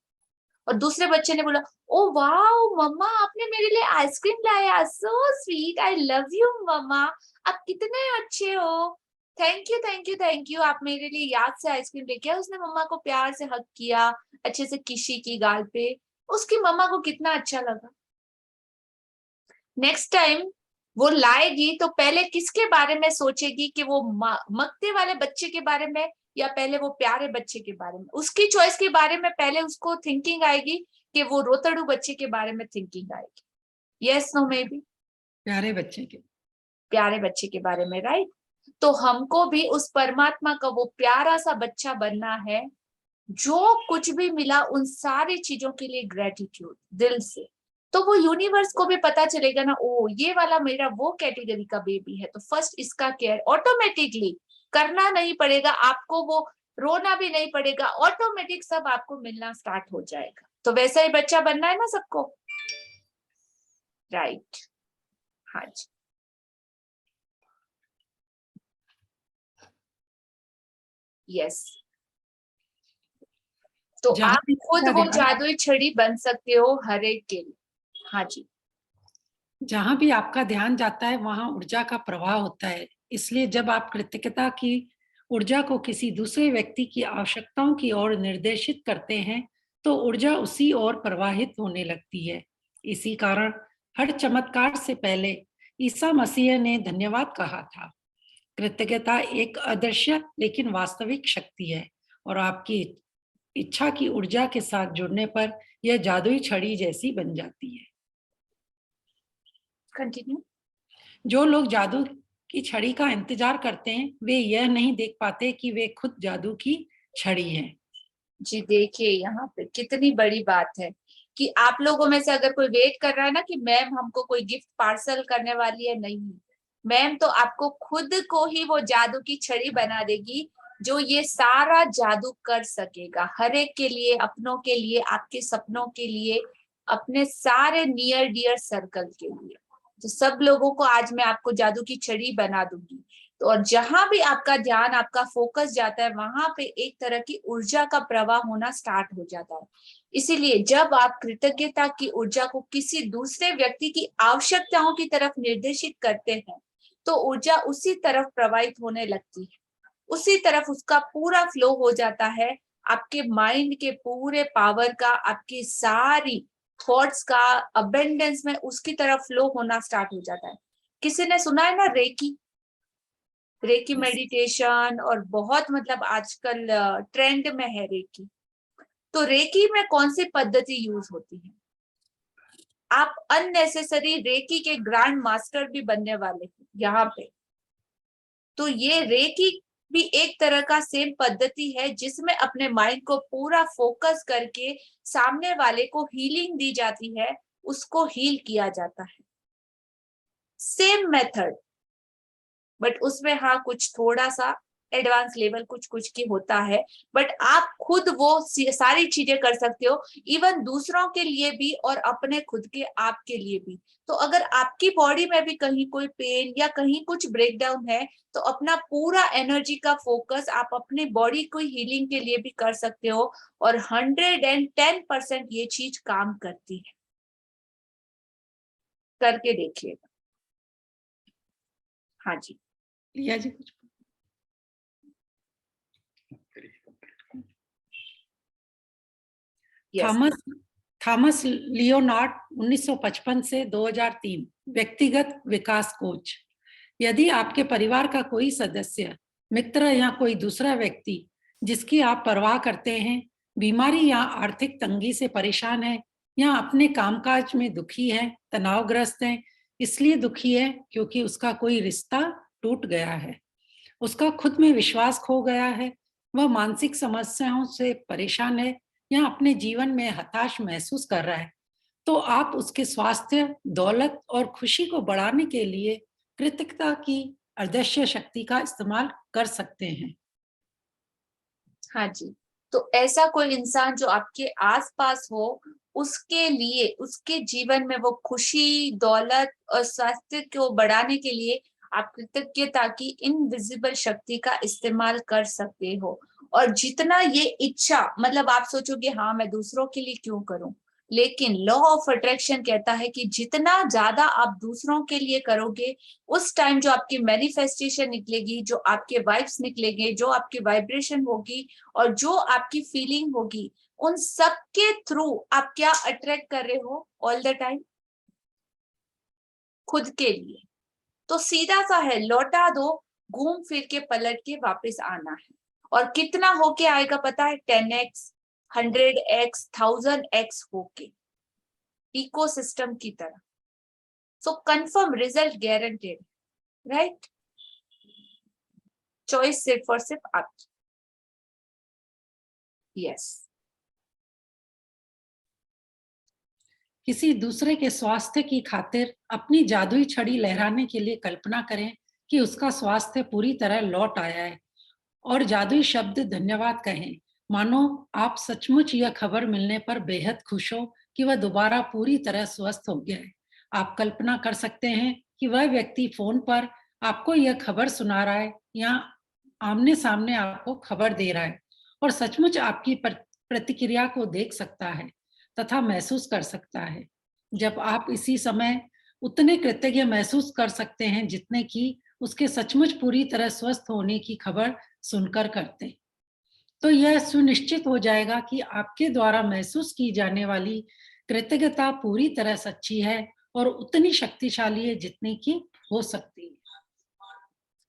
और दूसरे बच्चे ने बोला, ओ वाओ मम्मा आपने मेरे लिए आइसक्रीम लाया, so sweet, I love you mama, आप कितने अच्छे हो, thank you thank you thank you, आप मेरे लिए याद से आइसक्रीम लेके आए। उसने मम्मा को प्यार से हग किया, अच्छे से किसी की गाल पे, उसकी मम्मा को कितना अच्छा लगा। नेक्स्ट टाइम वो लाएगी तो पहले किसके बारे में सोचेगी, कि वो मगते वाले बच्चे के बारे में या पहले वो प्यारे बच्चे के बारे में? उसकी चॉइस के बारे में पहले उसको थिंकिंग आएगी कि वो रोतड़ू बच्चे के बारे में थिंकिंग आएगी। Yes no maybe? प्यारे बच्चे के प्यारे बच्चे के बारे में, राइट? तो हमको भी उस परमात्मा का वो प्यारा सा बच्चा बनना है जो कुछ भी मिला उन सारी चीजों के लिए ग्रेटिट्यूड दिल से। तो वो यूनिवर्स को भी पता चलेगा ना, ओ ये वाला मेरा वो कैटेगरी का बेबी है, तो फर्स्ट इसका केयर ऑटोमेटिकली करना नहीं पड़ेगा आपको, वो रोना भी नहीं पड़ेगा, ऑटोमेटिक सब आपको मिलना स्टार्ट हो जाएगा। तो वैसा ही बच्चा बनना है ना सबको, राइट? हाँ जी। यस, तो जहाँ आप भी खुद आपका वो ध्यान जादुई छड़ी बन सकते हो हर एक के लिए। हाँ जी, जहाँ भी आपका ध्यान जाता है वहाँ ऊर्जा का प्रवाह होता है। इसलिए जब आप कृतज्ञता की ऊर्जा को किसी दूसरे व्यक्ति की आवश्यकताओं की ओर निर्देशित करते हैं, तो ऊर्जा उसी ओर प्रवाहित होने लगती है। इसी कारण हर चमत्कार से पहले ईसा मसीह ने धन्यवाद कहा था। कृतज्ञता एक अदृश्य लेकिन वास्तविक शक्ति है और आपकी इच्छा की ऊर्जा के साथ जुड़ने पर यह जादुई छड़ी जैसी बन जाती है। कंटिन्यू। जो लोग जादू की छड़ी का इंतजार करते हैं, वे यह नहीं देख पाते कि वे खुद जादू की छड़ी हैं। जी देखिए यहाँ पे कितनी बड़ी बात है कि आप लोगों में से अगर कोई वेट कर रहा है ना कि मैम हमको कोई गिफ्ट पार्सल करने वाली है, नहीं, मैम तो आपको खुद को ही वो जादू की छड़ी बना देगी जो ये सारा जादू कर सकेगा, हर एक के लिए, अपनों के लिए, आपके सपनों के लिए, अपने सारे नियर डियर सर्कल के लिए। तो सब लोगों को आज मैं आपको जादू की छड़ी बना दूंगी। तो और जहां भी आपका ध्यान, आपका फोकस जाता है, वहां पे एक तरह की ऊर्जा का प्रवाह होना स्टार्ट हो जाता है। इसीलिए जब आप कृतज्ञता की ऊर्जा को किसी दूसरे व्यक्ति की आवश्यकताओं की तरफ निर्देशित करते हैं, तो ऊर्जा उसी तरफ प्रवाहित होने लगती है, उसी तरफ उसका पूरा फ्लो हो जाता है। आपके माइंड के पूरे पावर का, आपकी सारी थॉट्स का अबेंडेंस में उसकी तरफ फ्लो होना स्टार्ट हो जाता है। किसी ने सुना है ना रेकी? रेकी मेडिटेशन, और बहुत मतलब आजकल ट्रेंड में है रेकी। तो रेकी में कौन सी पद्धति यूज होती है? आप अननेसेसरी रेकी के ग्रैंड मास्टर भी बनने वाले हैं यहाँ पे। तो ये रेकी भी एक तरह का सेम पद्धति है जिसमें अपने माइंड को पूरा फोकस करके सामने वाले को हीलिंग दी जाती है, उसको हील किया जाता है। सेम मेथड, बट उसमें हाँ कुछ थोड़ा सा एडवांस लेवल कुछ कुछ की होता है। बट आप खुद वो सारी चीजें कर सकते हो, इवन दूसरों के लिए भी और अपने खुद के आप के लिए भी। तो अगर आपकी बॉडी में भी कहीं कोई पेन या कहीं कुछ ब्रेकडाउन है, तो अपना पूरा एनर्जी का फोकस आप अपनी बॉडी को हीलिंग के लिए भी कर सकते हो, और 110% ये चीज काम करती है। करके देखिएगा। हाँ जी, लिया जी कुछ यस। थॉमस लियोनार्ड 1955 से 2003 व्यक्तिगत विकास कोच। यदि आपके परिवार का कोई सदस्य, मित्र या कोई दूसरा व्यक्ति जिसकी आप परवाह करते हैं, बीमारी या आर्थिक तंगी से परेशान है या अपने कामकाज में दुखी है, तनावग्रस्त है, इसलिए दुखी है क्योंकि उसका कोई रिश्ता टूट गया है, उसका खुद में विश्वास खो गया है, वह मानसिक समस्याओं से परेशान है या अपने जीवन में हताश महसूस कर रहा है, तो आप उसके स्वास्थ्य, दौलत और खुशी को बढ़ाने के लिए कृतज्ञता की अदृश्य शक्ति का इस्तेमाल कर सकते हैं। हाँ जी, तो ऐसा कोई इंसान जो आपके आसपास हो, उसके लिए, उसके जीवन में वो खुशी, दौलत और स्वास्थ्य को बढ़ाने के लिए आप कृतज्ञता की इनविजिबल शक्ति का इस्तेमाल कर सकते हो। और जितना ये इच्छा, मतलब आप सोचोगे हाँ मैं दूसरों के लिए क्यों करूं, लेकिन लॉ ऑफ अट्रैक्शन कहता है कि जितना ज्यादा आप दूसरों के लिए करोगे, उस टाइम जो आपकी मैनिफेस्टेशन निकलेगी, जो आपके वाइब्स निकलेंगे, जो आपकी वाइब्रेशन होगी और जो आपकी फीलिंग होगी, उन सब के थ्रू आप क्या अट्रैक्ट कर रहे हो ऑल द टाइम? खुद के लिए। तो सीधा सा है, लौटा दो, घूम फिर के पलट के वापस आना है। और कितना होके आएगा पता है? 10x, 100x, 1000x होके, इकोसिस्टम की तरह। So confirm result guaranteed, right? Choice सिर्फ और सिर्फ आपकी। यस। किसी दूसरे के स्वास्थ्य की खातिर अपनी जादुई छड़ी लहराने के लिए कल्पना करें कि उसका स्वास्थ्य पूरी तरह लौट आया है और जादुई शब्द धन्यवाद कहें, मानो आप सचमुच यह खबर मिलने पर बेहद खुश हो कि वह दोबारा पूरी तरह स्वस्थ हो गया है। आप कल्पना कर सकते हैं कि वह व्यक्ति फोन पर आपको यह खबर सुना रहा है या आमने सामने आपको खबर दे रहा है और सचमुच आपकी प्रतिक्रिया को देख सकता है तथा महसूस कर सकता है। जब आप इसी समय उतने कृतज्ञ महसूस कर सकते हैं जितने कि उसके सचमुच पूरी तरह स्वस्थ होने की खबर सुनकर करते, तो यह सुनिश्चित हो जाएगा कि आपके द्वारा महसूस की जाने वाली कृतज्ञता पूरी तरह सच्ची है और उतनी शक्तिशाली है जितनी कि हो सकती है।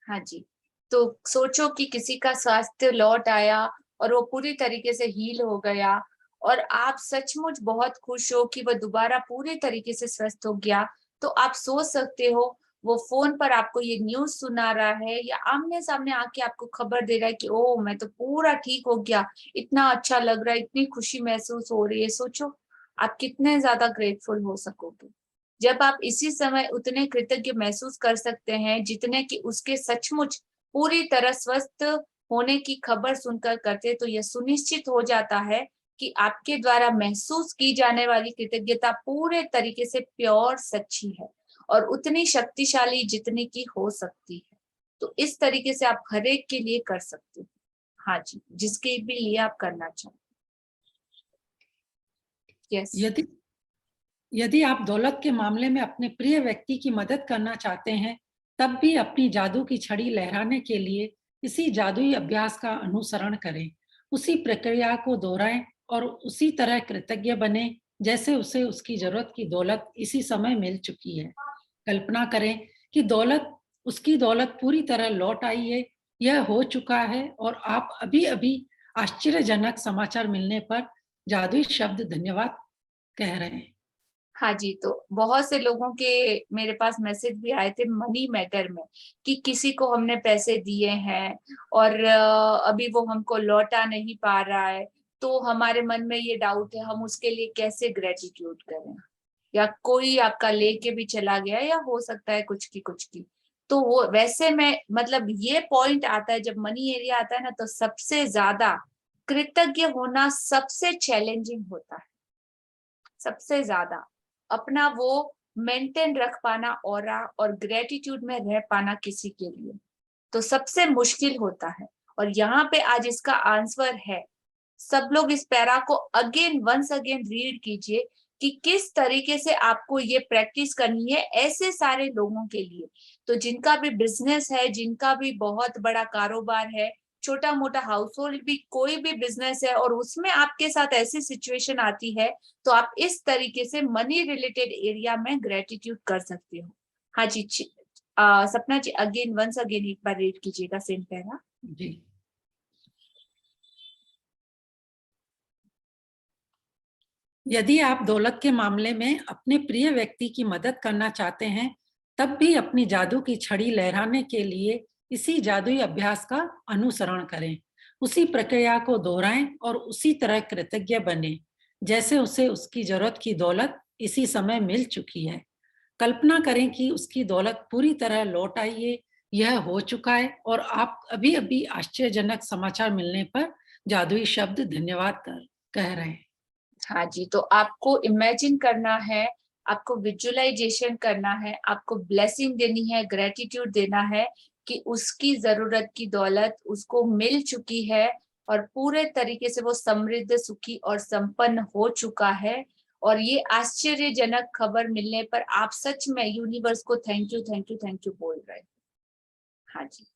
हाँ जी, तो सोचो कि किसी का स्वास्थ्य लौट आया और वो पूरी तरीके से हील हो गया और आप सचमुच बहुत खुश हो कि वह दोबारा पूरे तरीके से स्वस्थ हो गया। तो आप सोच सकते हो वो फोन पर आपको ये न्यूज सुना रहा है या आमने सामने आके आपको खबर दे रहा है कि ओह मैं तो पूरा ठीक हो गया, इतना अच्छा लग रहा है, इतनी खुशी महसूस हो रही है। सोचो आप कितने ज्यादा ग्रेटफुल हो सकोगे जब आप इसी समय उतने कृतज्ञ महसूस कर सकते हैं जितने कि उसके सचमुच पूरी तरह स्वस्थ होने की खबर सुनकर करते। तो यह सुनिश्चित हो जाता है कि आपके द्वारा महसूस की जाने वाली कृतज्ञता पूरे तरीके से प्योर, सच्ची है और उतनी शक्तिशाली जितनी की हो सकती है। तो इस तरीके से आप हर एक के लिए कर सकते हो। हाँ जी, जिसके भी लिए आप करना चाहो। यस। यदि आप दौलत के मामले में अपने प्रिय व्यक्ति की मदद करना चाहते हैं, तब भी अपनी जादू की छड़ी लहराने के लिए इसी जादुई अभ्यास का अनुसरण करें। उसी प्रक्रिया को दोहराएं और उसी तरह कृतज्ञ बने जैसे उसे उसकी जरूरत की दौलत इसी समय मिल चुकी है। कल्पना करें कि उसकी दौलत पूरी तरह लौट आई है, यह हो चुका है और आप अभी अभी आश्चर्यजनक समाचार मिलने पर जादुई शब्द धन्यवाद कह रहे हैं। हाँ जी, तो बहुत से लोगों के मेरे पास मैसेज भी आए थे मनी मैटर में कि किसी को हमने पैसे दिए हैं और अभी वो हमको लौटा नहीं पा रहा है, तो हमारे मन में ये डाउट है हम उसके लिए कैसे ग्रेटिट्यूड करें, या कोई आपका लेके भी चला गया या हो सकता है कुछ की। तो वो वैसे में मतलब ये पॉइंट आता है जब मनी एरिया आता है ना, तो सबसे ज्यादा कृतज्ञ होना सबसे चैलेंजिंग होता है। सबसे ज्यादा अपना वो मेंटेन रख पाना ऑरा और ग्रेटिट्यूड में रह पाना किसी के लिए तो सबसे मुश्किल होता है। और यहाँ पे आज इसका आंसर है। सब लोग इस पैरा को वंस अगेन रीड कीजिए कि किस तरीके से आपको ये प्रैक्टिस करनी है ऐसे सारे लोगों के लिए। तो जिनका भी बिजनेस है, जिनका भी बहुत बड़ा कारोबार है, छोटा मोटा हाउस होल्ड भी कोई भी बिजनेस है और उसमें आपके साथ ऐसी सिचुएशन आती है, तो आप इस तरीके से मनी रिलेटेड एरिया में ग्रेटिट्यूड कर सकते हो। हाँ जी, सपना जी वंस अगेन एक बार रीड कीजिएगा सेम पैरा जी। यदि आप दौलत के मामले में अपने प्रिय व्यक्ति की मदद करना चाहते हैं, तब भी अपनी जादू की छड़ी लहराने के लिए इसी जादुई अभ्यास का अनुसरण करें। उसी प्रक्रिया को दोहराएं और उसी तरह कृतज्ञ बने जैसे उसे उसकी जरूरत की दौलत इसी समय मिल चुकी है। कल्पना करें कि उसकी दौलत पूरी तरह लौट आई है, यह हो चुका है और आप अभी अभी आश्चर्यजनक समाचार मिलने पर जादुई शब्द धन्यवाद कह रहे हैं। हाँ जी, तो आपको इमेजिन करना है, आपको विजुअलाइजेशन करना है, आपको ब्लेसिंग देनी है, ग्रेटिट्यूड देना है कि उसकी जरूरत की दौलत उसको मिल चुकी है और पूरे तरीके से वो समृद्ध, सुखी और संपन्न हो चुका है। और ये आश्चर्यजनक खबर मिलने पर आप सच में यूनिवर्स को thank you thank you thank you बोल रहे हैं। हाँ जी।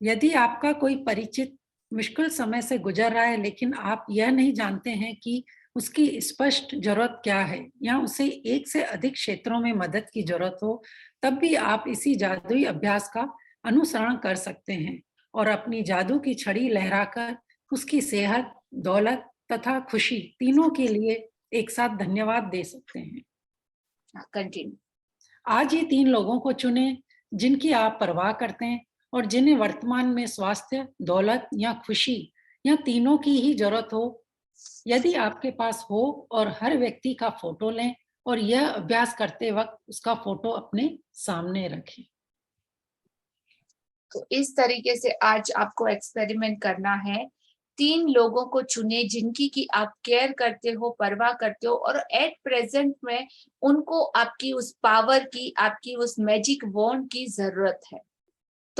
यदि आपका कोई परिचित मुश्किल समय से गुजर रहा है लेकिन आप यह नहीं जानते हैं कि उसकी स्पष्ट जरूरत क्या है या उसे एक से अधिक क्षेत्रों में मदद की जरूरत हो, तब भी आप इसी जादुई अभ्यास का अनुसरण कर सकते हैं और अपनी जादू की छड़ी लहराकर उसकी सेहत, दौलत तथा खुशी तीनों के लिए एक साथ धन्यवाद दे सकते हैं। कंटिन्यू। आज ये 3 लोगों को चुनें जिनकी आप परवाह करते हैं और जिन्हें वर्तमान में स्वास्थ्य, दौलत या खुशी या तीनों की ही जरूरत हो। यदि आपके पास हो और हर व्यक्ति का फोटो लें और यह अभ्यास करते वक्त उसका फोटो अपने सामने रखें। तो इस तरीके से आज आपको एक्सपेरिमेंट करना है। 3 लोगों को चुने जिनकी की आप केयर करते हो, परवाह करते हो और एट प्रेजेंट में उनको आपकी उस पावर की, आपकी उस मैजिक वॉन्ड की जरूरत है।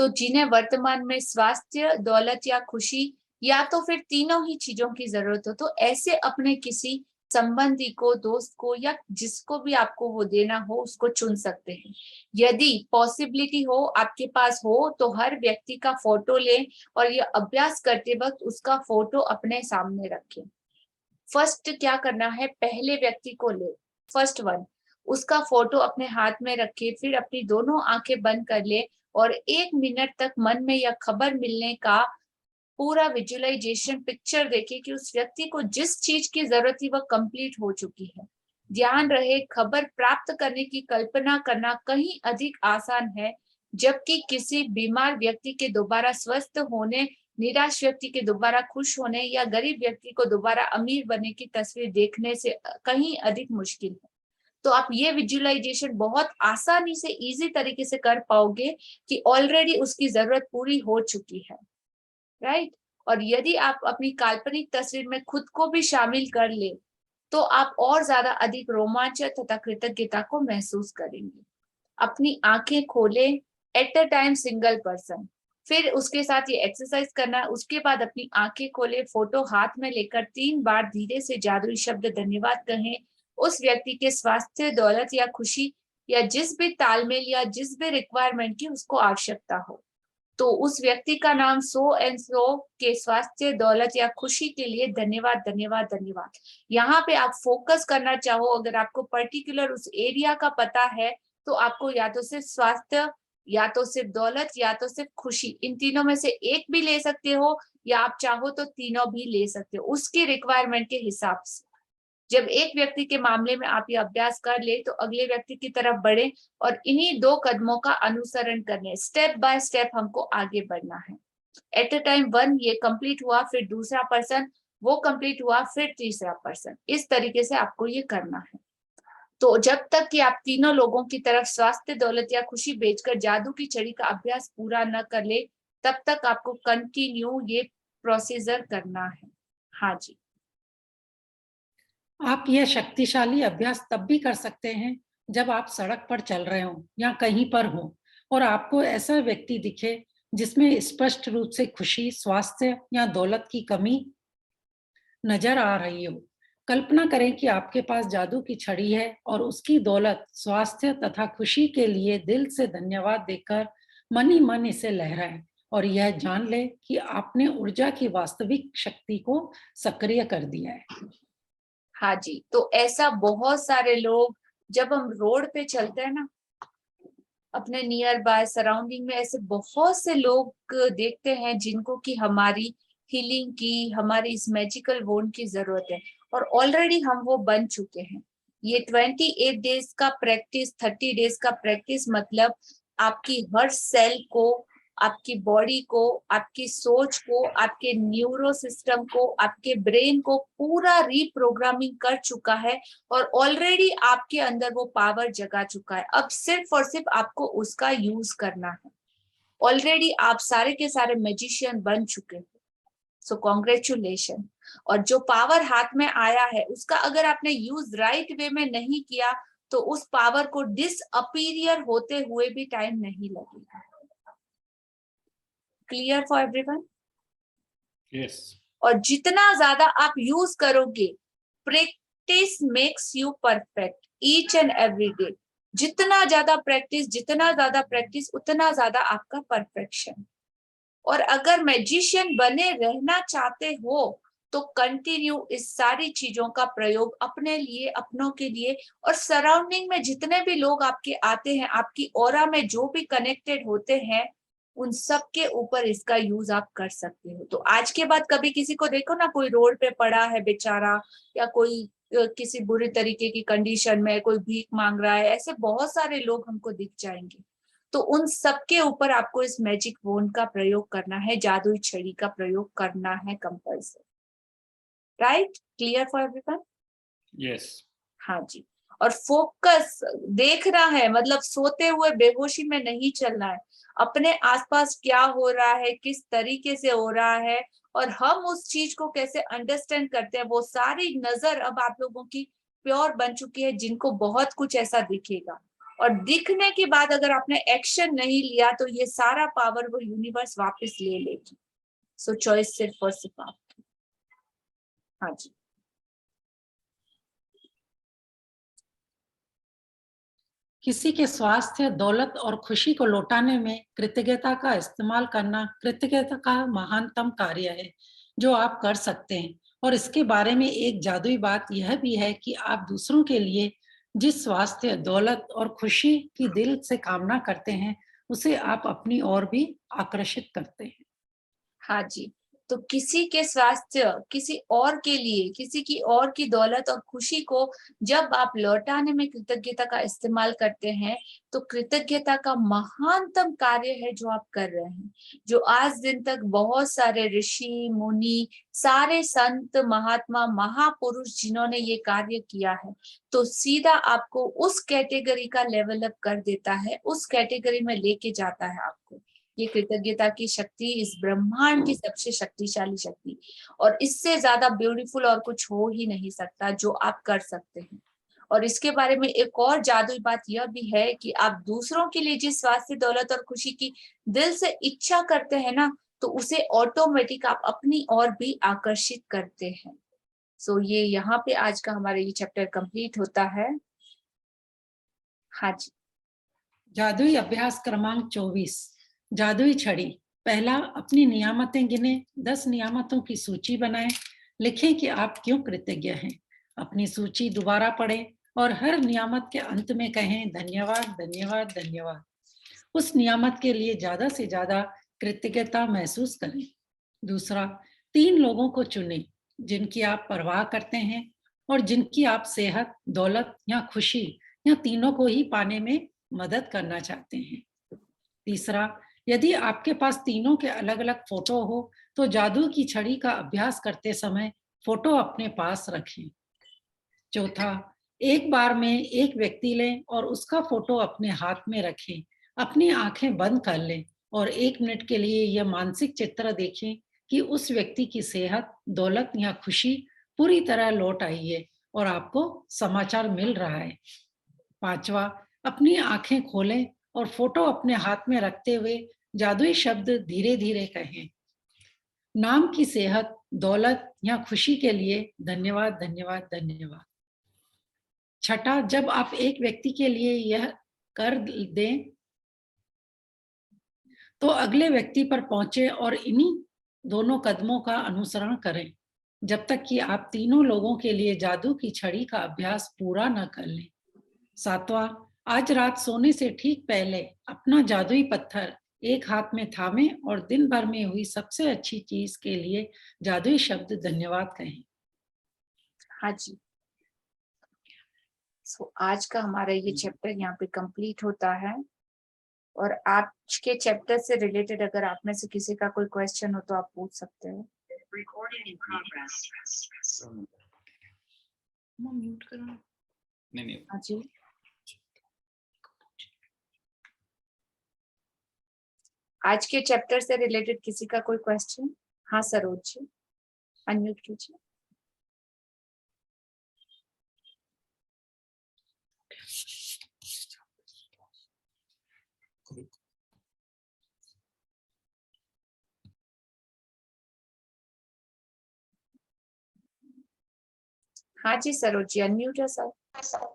तो जिन्हें वर्तमान में स्वास्थ्य, दौलत या खुशी या तो फिर तीनों ही चीजों की जरूरत हो, तो ऐसे अपने किसी संबंधी को, दोस्त को या जिसको भी आपको वो देना हो उसको चुन सकते हैं। यदि पॉसिबिलिटी हो, आपके पास हो, तो हर व्यक्ति का फोटो लें और ये अभ्यास करते वक्त उसका फोटो अपने सामने रखें। फर्स्ट क्या करना है, पहले व्यक्ति को ले, फर्स्ट वन, उसका फोटो अपने हाथ में रखे, फिर अपनी दोनों आंखें बंद कर ले और 1 मिनट तक मन में यह खबर मिलने का पूरा विजुअलाइजेशन पिक्चर देखे कि उस व्यक्ति को जिस चीज की जरूरत थी वह कंप्लीट हो चुकी है। ध्यान रहे, खबर प्राप्त करने की कल्पना करना कहीं अधिक आसान है, जबकि किसी बीमार व्यक्ति के दोबारा स्वस्थ होने, निराश व्यक्ति के दोबारा खुश होने या गरीब व्यक्ति को दोबारा अमीर बनने की तस्वीर देखने से कहीं अधिक मुश्किल है। तो आप ये विजुअलाइजेशन बहुत आसानी से, इजी तरीके से कर पाओगे कि ऑलरेडी उसकी जरूरत पूरी हो चुकी है, राइट। और यदि आप अपनी काल्पनिक तस्वीर में खुद को भी शामिल कर ले तो आप और ज्यादा अधिक रोमांच तथा कृतज्ञता को महसूस करेंगे। अपनी आंखें खोले, at a time single person, फिर उसके साथ ये एक्सरसाइज करना। उसके बाद अपनी आंखें खोले, फोटो हाथ में लेकर 3 बार धीरे से जादुई शब्द धन्यवाद कहें उस व्यक्ति के स्वास्थ्य, दौलत या खुशी या जिस भी तालमेल या जिस भी रिक्वायरमेंट की उसको आवश्यकता हो। तो उस व्यक्ति का नाम सो एंड सो के स्वास्थ्य, दौलत या खुशी के लिए धन्यवाद धन्यवाद धन्यवाद। यहाँ पे आप फोकस करना चाहो, अगर आपको पर्टिकुलर उस एरिया का पता है तो आपको या तो सिर्फ स्वास्थ्य, या तो सिर्फ दौलत, या तो सिर्फ खुशी, इन तीनों में से एक भी ले सकते हो या आप चाहो तो तीनों भी ले सकते हो उसकी रिक्वायरमेंट के हिसाब से। जब एक व्यक्ति के मामले में आप ये अभ्यास कर ले तो अगले व्यक्ति की तरफ बढ़े और इन्हीं 2 कदमों का अनुसरण करने, स्टेप बाय स्टेप हमको आगे बढ़ना है। एट अ टाइम 1 ये कंप्लीट हुआ, फिर दूसरा पर्सन, वो कंप्लीट हुआ, फिर तीसरा पर्सन, इस तरीके से आपको ये करना है। तो जब तक कि आप तीनों लोगों की तरफ स्वास्थ्य, दौलत या खुशी भेजकर जादू की छड़ी का अभ्यास पूरा न कर ले, तब तक आपको कंटिन्यू ये प्रोसीजर करना है। हाँ जी। आप यह शक्तिशाली अभ्यास तब भी कर सकते हैं जब आप सड़क पर चल रहे हो या कहीं पर हो और आपको ऐसा व्यक्ति दिखे जिसमें स्पष्ट रूप से खुशी, स्वास्थ्य या दौलत की कमी नजर आ रही हो। कल्पना करें कि आपके पास जादू की छड़ी है और उसकी दौलत, स्वास्थ्य तथा खुशी के लिए दिल से धन्यवाद देकर मन ही मन इसे लहराएं और यह जान ले कि आपने ऊर्जा की वास्तविक शक्ति को सक्रिय कर दिया है। हाँ जी, तो ऐसा बहुत सारे लोग, जब हम रोड पे चलते हैं ना, अपने नियर बाय सराउंडिंग में ऐसे बहुत से लोग देखते हैं जिनको कि हमारी हीलिंग की, हमारी इस मैजिकल वॉन्ड की जरूरत है और ऑलरेडी हम वो बन चुके हैं। ये 28 डेज का प्रैक्टिस, 30 डेज का प्रैक्टिस मतलब आपकी हर सेल को, आपकी बॉडी को, आपकी सोच को, आपके न्यूरो सिस्टम को, आपके ब्रेन को पूरा रीप्रोग्रामिंग कर चुका है और ऑलरेडी आपके अंदर वो पावर जगा चुका है। अब सिर्फ और सिर्फ आपको उसका यूज करना है। ऑलरेडी आप सारे के सारे मैजिशियन बन चुके हो, सो कॉन्ग्रेचुलेशन। और जो पावर हाथ में आया है उसका अगर आपने यूज राइट वे में नहीं किया तो उस पावर को डिसअपीरियर होते हुए भी टाइम नहीं लगेगा। Clear for everyone? यस। और जितना ज्यादा आप यूज करोगे, practice makes you perfect each and every day. जितना ज्यादा प्रैक्टिस उतना ज्यादा आपका परफेक्शन। और अगर मैजिशियन बने रहना चाहते हो तो कंटिन्यू इस सारी चीजों का प्रयोग अपने लिए, अपनों के लिए और सराउंडिंग में जितने भी लोग आपके आते हैं, आपकी ऑरा में जो भी कनेक्टेड होते हैं, उन सब के ऊपर इसका यूज आप कर सकते हो। तो आज के बाद कभी किसी को देखो ना, कोई रोड पे पड़ा है बेचारा, या कोई किसी बुरी तरीके की कंडीशन में, कोई भीख मांग रहा है, ऐसे बहुत सारे लोग हमको दिख जाएंगे। तो उन सबके ऊपर आपको इस मैजिक वॉन्ड का प्रयोग करना है, जादुई छड़ी का प्रयोग करना है compulsory. Right? Clear for everyone? Yes. हाँ जी। और फोकस देखना है, मतलब सोते हुए बेहोशी में नहीं चलना है। अपने आसपास क्या हो रहा है, किस तरीके से हो रहा है और हम उस चीज को कैसे अंडरस्टैंड करते हैं, वो सारी नजर अब आप लोगों की प्योर बन चुकी है, जिनको बहुत कुछ ऐसा दिखेगा। और दिखने के बाद अगर आपने एक्शन नहीं लिया तो ये सारा पावर वो यूनिवर्स वापस ले लेगी। सो चॉइस सिर्फ और सिर्फ आपकी। हाँ जी। किसी के स्वास्थ्य, दौलत और खुशी को लौटाने में कृतज्ञता का इस्तेमाल करना कृतज्ञता का महानतम कार्य है जो आप कर सकते हैं। और इसके बारे में एक जादुई बात यह भी है कि आप दूसरों के लिए जिस स्वास्थ्य, दौलत और खुशी की दिल से कामना करते हैं उसे आप अपनी ओर भी आकर्षित करते हैं। हाँ जी। तो किसी के स्वास्थ्य, किसी और के लिए, किसी की और की दौलत और खुशी को जब आप लौटाने में कृतज्ञता का इस्तेमाल करते हैं तो कृतज्ञता का महानतम कार्य है जो आप कर रहे हैं, जो आज दिन तक बहुत सारे ऋषि मुनि, सारे संत महात्मा महापुरुष जिन्होंने ये कार्य किया है, तो सीधा आपको उस कैटेगरी का लेवल अप कर देता है, उस कैटेगरी में लेके जाता है आपको। ये कृतज्ञता की शक्ति इस ब्रह्मांड की सबसे शक्तिशाली शक्ति, और इससे ज्यादा ब्यूटीफुल और कुछ हो ही नहीं सकता जो आप कर सकते हैं। और इसके बारे में एक और जादुई बात यह भी है कि आप दूसरों के लिए जिस स्वास्थ्य, दौलत और खुशी की दिल से इच्छा करते हैं ना, तो उसे ऑटोमेटिक आप अपनी ओर भी आकर्षित करते हैं। सो ये यहाँ पे आज का हमारा ये चैप्टर कंप्लीट होता है। हाँ जी। जादुई अभ्यास क्रमांक 24, जादुई छड़ी। पहला, अपनी नियामतें गिने, 10 नियामतों की सूची बनाएं। लिखें कि आप क्यों कृतज्ञ हैं। अपनी सूची दोबारा पढ़ें और हर नियामत के अंत में कहें धन्यवाद, धन्यवाद, धन्यवाद। उस नियामत के लिए ज्यादा से ज्यादा कृतज्ञता महसूस करें। दूसरा, 3 लोगों को चुनें जिनकी आप परवाह करते हैं और जिनकी आप सेहत, दौलत या खुशी या तीनों को ही पाने में मदद करना चाहते हैं। तीसरा, यदि आपके पास तीनों के अलग अलग फोटो हो तो जादू की छड़ी का अभ्यास करते समय फोटो अपने पास रखें। चौथा, एक बार में एक व्यक्ति लें और उसका फोटो अपने हाथ में रखें। अपनी आंखें बंद कर लें और 1 मिनट के लिए यह मानसिक चित्र देखें कि उस व्यक्ति की सेहत, दौलत या खुशी पूरी तरह लौट आई है और आपको समाचार मिल रहा है। पांचवा, अपनी आंखें खोलें और फोटो अपने हाथ में रखते हुए जादुई शब्द धीरे धीरे कहें। नाम की सेहत, दौलत या खुशी के लिए धन्यवाद, धन्यवाद, धन्यवाद। छठा, जब आप एक व्यक्ति के लिए यह कर दें तो अगले व्यक्ति पर पहुंचे और इन्हीं दोनों कदमों का अनुसरण करें जब तक कि आप तीनों लोगों के लिए जादू की छड़ी का अभ्यास पूरा न कर लें। सातवां, आज रात सोने से ठीक पहले अपना जादुई पत्थर एक हाथ में थामे और दिन भर में हुई सबसे अच्छी चीज के लिए जादुई शब्द धन्यवाद कहें। हाँ जी। सो आज का हमारा ये चैप्टर यहाँ पे कंप्लीट होता है। और आज के चैप्टर से रिलेटेड अगर आप में से किसी का कोई क्वेश्चन हो तो आप पूछ सकते हैं। म्यूट करो। नहीं। हाँ जी। आज के चैप्टर से रिलेटेड किसी का कोई क्वेश्चन? हाँ सरोज जी, अनम्यूट कीजिए। हाँ जी सरोज जी, अनम्यूट है सर।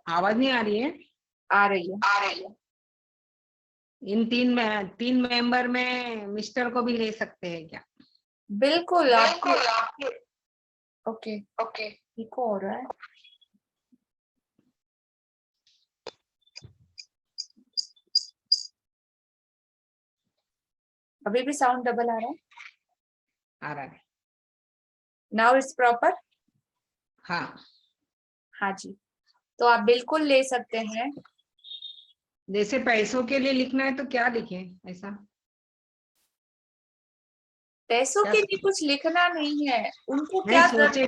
आवाज नहीं आ रही है? आ रही है। इन तीन मेंबर में मिस्टर को भी ले सकते हैं क्या? बिल्कुल आपके ओके इको हो रहा है। अभी भी साउंड डबल आ रहा है? आ रहा है। Now it's proper? हाँ जी, तो आप बिल्कुल ले सकते हैं। जैसे पैसों के लिए लिखना है तो क्या लिखें? ऐसा पैसों क्या के लिए कुछ लिखना नहीं है, उनको नहीं क्या सोचे।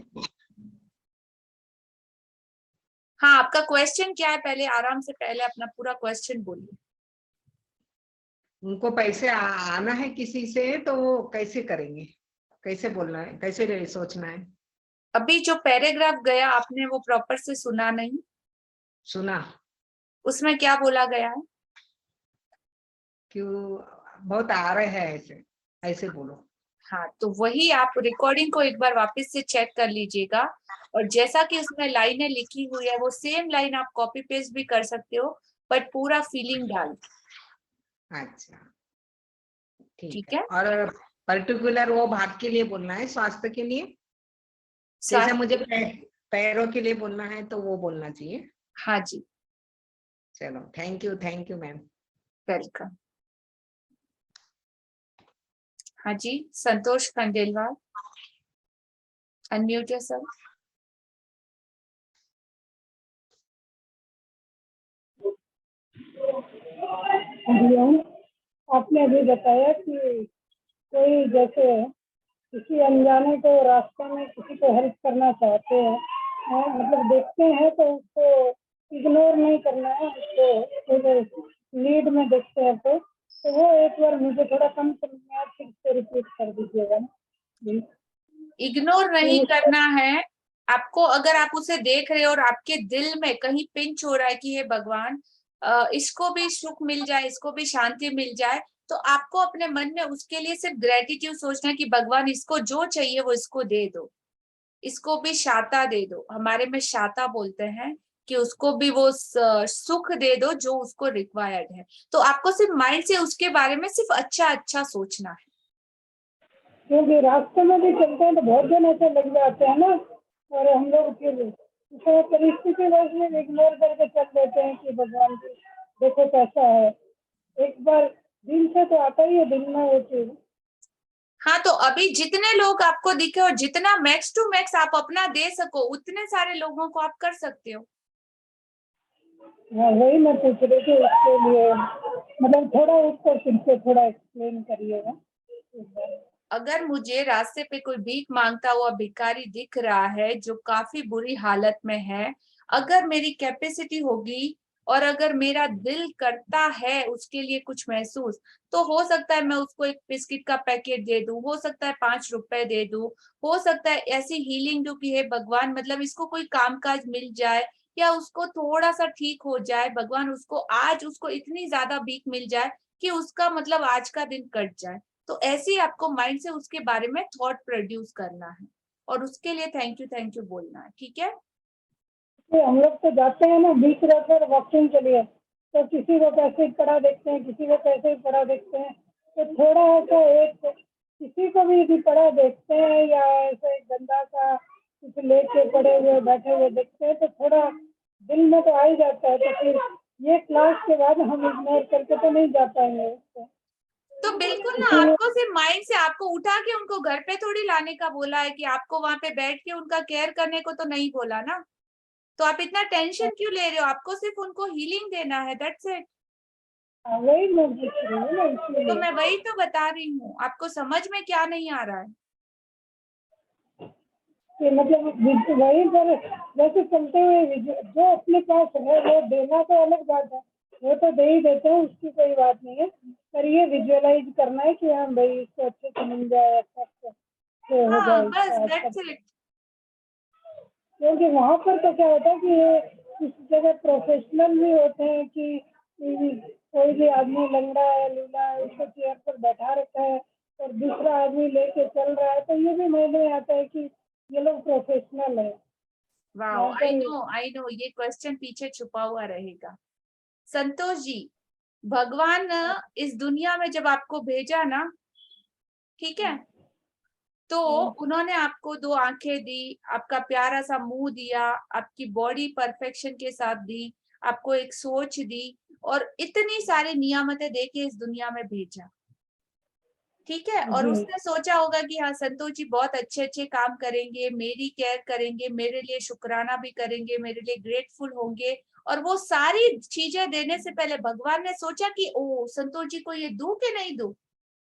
हाँ, आपका क्वेश्चन क्या है? पहले आराम से पहले अपना पूरा क्वेश्चन बोलिए। उनको पैसे आना है किसी से तो वो कैसे करेंगे? कैसे बोलना है? कैसे सोचना है? अभी जो पैराग्राफ गया आपने वो प्रॉपर से सुना नहीं? सुना। उसमें क्या बोला गया है? क्यों बहुत आ रहे हैं ऐसे, ऐसे बोलो। हाँ, तो वही आप रिकॉर्डिंग को एक बार वापस से चेक कर लीजिएगा, और जैसा कि उसमें लाइनें लिखी हुई है वो सेम लाइन आप कॉपी पेस्ट भी कर सकते हो, बट पूरा फीलिंग डाल। अच्छा, ठीक ठीक है। है। और पर्टिकुलर वो भाग के लिए बोलना है, स्वास्थ्य के लिए, जैसे स्वास्थ्य। मुझे पैरों के लिए बोलना है तो वो बोलना चाहिए। हाँ जी, चलो, थैंक यू मैम। वेलकम। हाँ जी, संतोष खंडेलवाल, अनम्यूट योरसेल्फ। आपने अभी बताया कि कोई जैसे किसी अनजाने को रास्ते में किसी को हेल्प करना चाहते हैं, मतलब देखते हैं तो उसको इग्नोर नहीं करना है, उसको लीड में देखते हैं तो वो एक बार मुझे थोड़ा कम समझ में आया, फिर से रिपीट कर दीजिएगा ना। इग्नोर नहीं करना है आपको। अगर आप उसे देख रहे हो और आपके दिल में कहीं पिंच हो रहा है कि हे भगवान, इसको भी सुख मिल जाए, इसको भी शांति मिल जाए, तो आपको अपने मन में उसके लिए सिर्फ ग्रेटिट्यूड सोचना है कि भगवान इसको जो चाहिए वो इसको दे दो, इसको भी शाता दे दो। हमारे में शाता बोलते हैं कि उसको भी वो सुख दे दो जो उसको रिक्वायर्ड है। तो आपको सिर्फ माइंड से उसके बारे में सिर्फ अच्छा अच्छा सोचना है। क्योंकि रास्ते में भी चलते हैं तो बहुत जन ऐसे लग जाते हैं ना, और हम लोग फिर परिस्थिति वश में इग्नोर करके चल देते हैं कि भगवान जी देखो कैसा है। एक बार दिल से तो आता ही है दिल में वो चीज। हाँ, तो अभी जितने लोग आपको दिखे और जितना मैक्स टू मैक्स आप अपना दे सको उतने सारे लोगों को आप कर सकते हो। हाँ, वही मैं पूछ रही थी उसके लिए, मतलब थोड़ा उसको फिर से थोड़ा एक्सप्लेन करिएगा। अगर मुझे रास्ते पे कोई भीख मांगता हुआ भिखारी दिख रहा है जो काफी बुरी हालत में है, अगर मेरी कैपेसिटी होगी और अगर मेरा दिल करता है उसके लिए कुछ महसूस, तो हो सकता है मैं उसको एक बिस्किट का पैकेट दे दूं, हो सकता है 5 रुपए दे दूं, हो सकता है ऐसी हीलिंग दूं कि हे भगवान, मतलब इसको कोई कामकाज मिल जाए या उसको थोड़ा सा ठीक हो जाए, भगवान उसको आज उसको इतनी ज्यादा भीख मिल जाए कि उसका मतलब आज का दिन कट जाए। तो ऐसे ही आपको माइंड से उसके बारे में थॉट प्रोड्यूस करना है और उसके लिए थैंक यू बोलना है। ठीक है। तो हम लोग तो जाते हैं ना बीच रोड पर वॉकिंग के लिए, तो किसी को कैसे ही पड़ा देखते हैं, किसी को कैसे ही पड़ा देखते हैं, तो थोड़ा ऐसा एक किसी को भी यदि पड़ा देखते हैं या ऐसे गंदा सा कुछ लेके पड़े हुए बैठे हुए देखते हैं तो थोड़ा दिल में तो आ ही जाता है। तो फिर ये क्लास के बाद हम इग्नोर करके तो नहीं जा पाएंगे उसको। तो बिल्कुल ना, इसीलिए आपको सिर्फ माइंड से आपको उठा के उनको घर पे थोड़ी लाने का बोला है कि आपको वहां पे बैठ के उनका केयर करने को तो नहीं बोला ना। तो आप इतना टेंशन क्यों ले रहे हो? आपको सिर्फ उनको हीलिंग देना है, दैट्स इट। वही मैं पूछ रही हूँ ना, तो इसलिए मैं वही तो बता रही हूँ, आपको समझ में क्या नहीं आ रहा है? कि मतलब वही पर वैसे चलते हुए जो अपने पास है वो देना तो अलग बात है, वो तो दे ही देते हैं, उसकी कोई बात नहीं है। पर ये विजुअलाइज करना है कि हाँ भाई इसको अच्छे से मिल जाए, अच्छा से हो हाँ, जाए बस इसका अच्छा। That's it. क्योंकि वहाँ पर तो क्या होता है कि ये इस जगह प्रोफेशनल भी होते हैं कि कोई भी आदमी लंगड़ा है लूला है उसको चेयर पर बैठा रखा है और दूसरा आदमी लेके चल रहा है, तो ये भी मायने आता है कि ये लोग प्रोफेशनल है। वाओ, आई नो ये क्वेश्चन पीछे छुपा हुआ रहेगा। संतोष जी, भगवान इस दुनिया में जब आपको भेजा ना, ठीक है, तो उन्होंने आपको 2 आंखें दी, आपका प्यारा सा मुंह दिया, आपकी बॉडी परफेक्शन के साथ दी, आपको एक सोच दी और इतनी सारी नियामतें देके इस दुनिया में भेजा। ठीक है। और जी उसने सोचा होगा कि हाँ संतोष जी बहुत अच्छे अच्छे काम करेंगे, मेरी केयर करेंगे, मेरे लिए शुक्राना भी करेंगे, मेरे लिए ग्रेटफुल होंगे। और वो सारी चीजें देने से पहले भगवान ने सोचा कि ओ संतोष जी को ये दूं कि नहीं दूं,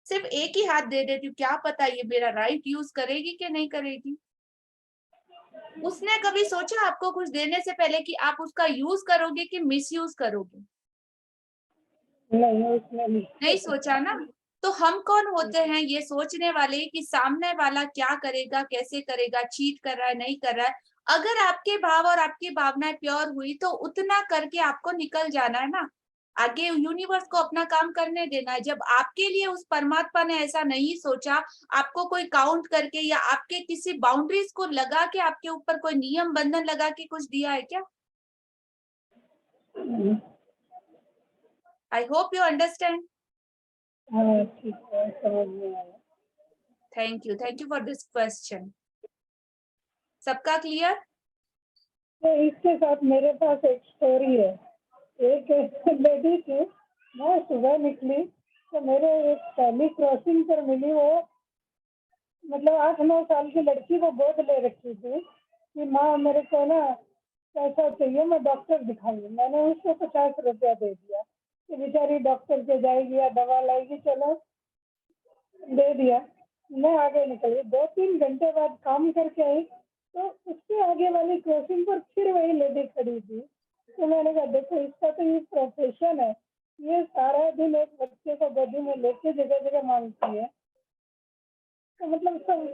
सिर्फ एक ही हाथ दे देती हूँ, क्या पता ये मेरा राइट यूज करेगी कि नहीं करेगी। उसने कभी सोचा आपको कुछ देने से पहले कि आप उसका यूज करोगे कि मिस यूज करोगे? नहीं, उसमें नहीं सोचा ना। तो हम कौन होते हैं ये सोचने वाले कि सामने वाला क्या करेगा, कैसे करेगा, चीट कर रहा है नहीं कर रहा है। अगर आपके भाव और आपकी भावनाएं प्योर हुई तो उतना करके आपको निकल जाना है ना, आगे यूनिवर्स को अपना काम करने देना है। जब आपके लिए उस परमात्मा ने ऐसा नहीं सोचा, आपको कोई काउंट करके या आपके किसी बाउंड्रीज को लगा के, आपके ऊपर कोई नियम बंधन लगा के कुछ दिया है क्या? I hope you understand. हाँ ठीक है, समझ में आया। Thank you for this question. सबका क्लियर? तो इसके साथ मेरे पास एक स्टोरी है। एक लेडी थी, मैं सुबह निकली तो मेरे एक पहली क्रॉसिंग पर मिली। वो मतलब 8-9 साल की लड़की, वो गोद ले रखी थी कि माँ मेरे को ना पैसा चाहिए, मैं डॉक्टर दिखाऊंगी। मैंने उसको 50 रुपया दे दिया कि बेचारी डॉक्टर के जाएगी या दवा लाएगी, चलो दे दिया। मैं आगे निकली, 2-3 घंटे बाद काम करके आई तो उसके आगे वाली क्रॉसिंग पर फिर वही लेडी खड़ी थी। तो मैंने कहा देखो, इसका तो ये प्रोफेशन है, ये सारा दिन एक बच्चे को गोदी में लेके जगह जगह मांगती है। तो मतलब सब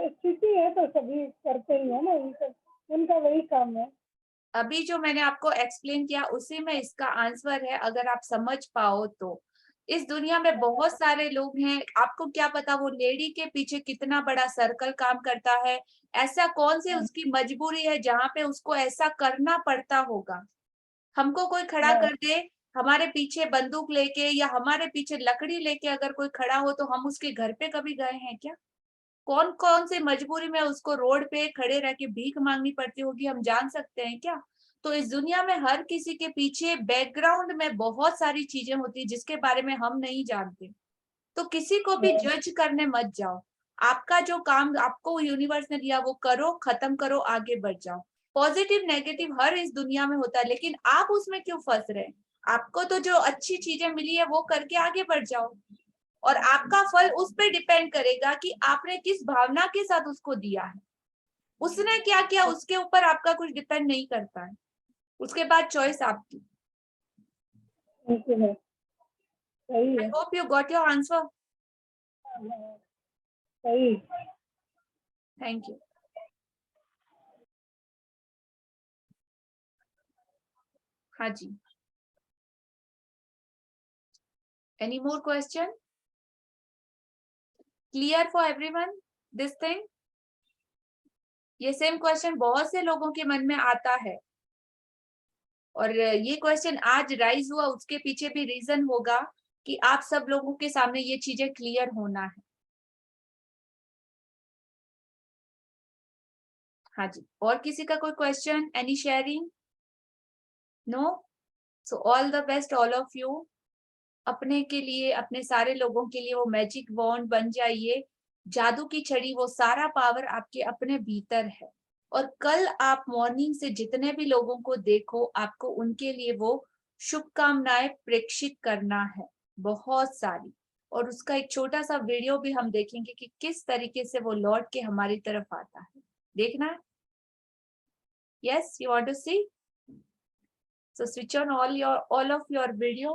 स्थिति है तो सभी करते ही है ना, ये सब उनका वही काम है। अभी जो मैंने आपको एक्सप्लेन किया उसी में इसका आंसर है, अगर आप समझ पाओ तो। इस दुनिया में बहुत सारे लोग हैं, आपको क्या पता वो लेडी के पीछे कितना बड़ा सर्कल काम करता है, ऐसा कौन सी उसकी मजबूरी है जहाँ पे उसको ऐसा करना पड़ता होगा। हमको कोई खड़ा कर दे, हमारे पीछे बंदूक लेके या हमारे पीछे लकड़ी लेके अगर कोई खड़ा हो तो हम उसके घर पे कभी गए हैं क्या? कौन कौन से मजबूरी में उसको रोड पे खड़े रह के भीख मांगनी पड़ती होगी, हम जान सकते हैं क्या? तो इस दुनिया में हर किसी के पीछे बैकग्राउंड में बहुत सारी चीजें होती है जिसके बारे में हम नहीं जानते। तो किसी को भी जज करने मत जाओ। आपका जो काम आपको यूनिवर्स ने दिया वो करो, खत्म करो, आगे बढ़ जाओ। पॉजिटिव नेगेटिव हर इस दुनिया में होता है, लेकिन आप उसमें क्यों फंस रहे? आपको तो जो अच्छी चीजें मिली है वो करके आगे बढ़ जाओ, और आपका फल उस पर डिपेंड करेगा कि आपने किस भावना के साथ उसको दिया है। उसने क्या किया उसके ऊपर आपका कुछ डिपेंड नहीं करता है, उसके बाद चॉइस आपकी। ठीक है, सही आई है। Hope you got your answer. सही। Thank you. हाँ जी, any more question? Clear for everyone this thing? ये सेम क्वेश्चन बहुत से लोगों के मन में आता है, और ये क्वेश्चन आज राइज हुआ उसके पीछे भी रीजन होगा कि आप सब लोगों के सामने ये चीजें क्लियर होना है। हाँ जी, और किसी का कोई question, any sharing? No? So all the best all of you. अपने के लिए, अपने सारे लोगों के लिए वो मैजिक वॉन्ड बन जाइए, जादू की छड़ी, वो सारा पावर आपके अपने भीतर है। और कल आप मॉर्निंग से जितने भी लोगों को देखो, आपको उनके लिए वो शुभकामनाएं प्रेषित करना है, बहुत सारी। और उसका एक छोटा सा वीडियो भी हम देखेंगे कि किस तरीके से वो लौट के हमारी तरफ आता है। देखना है? Yes, you want to see? So switch on all of your video.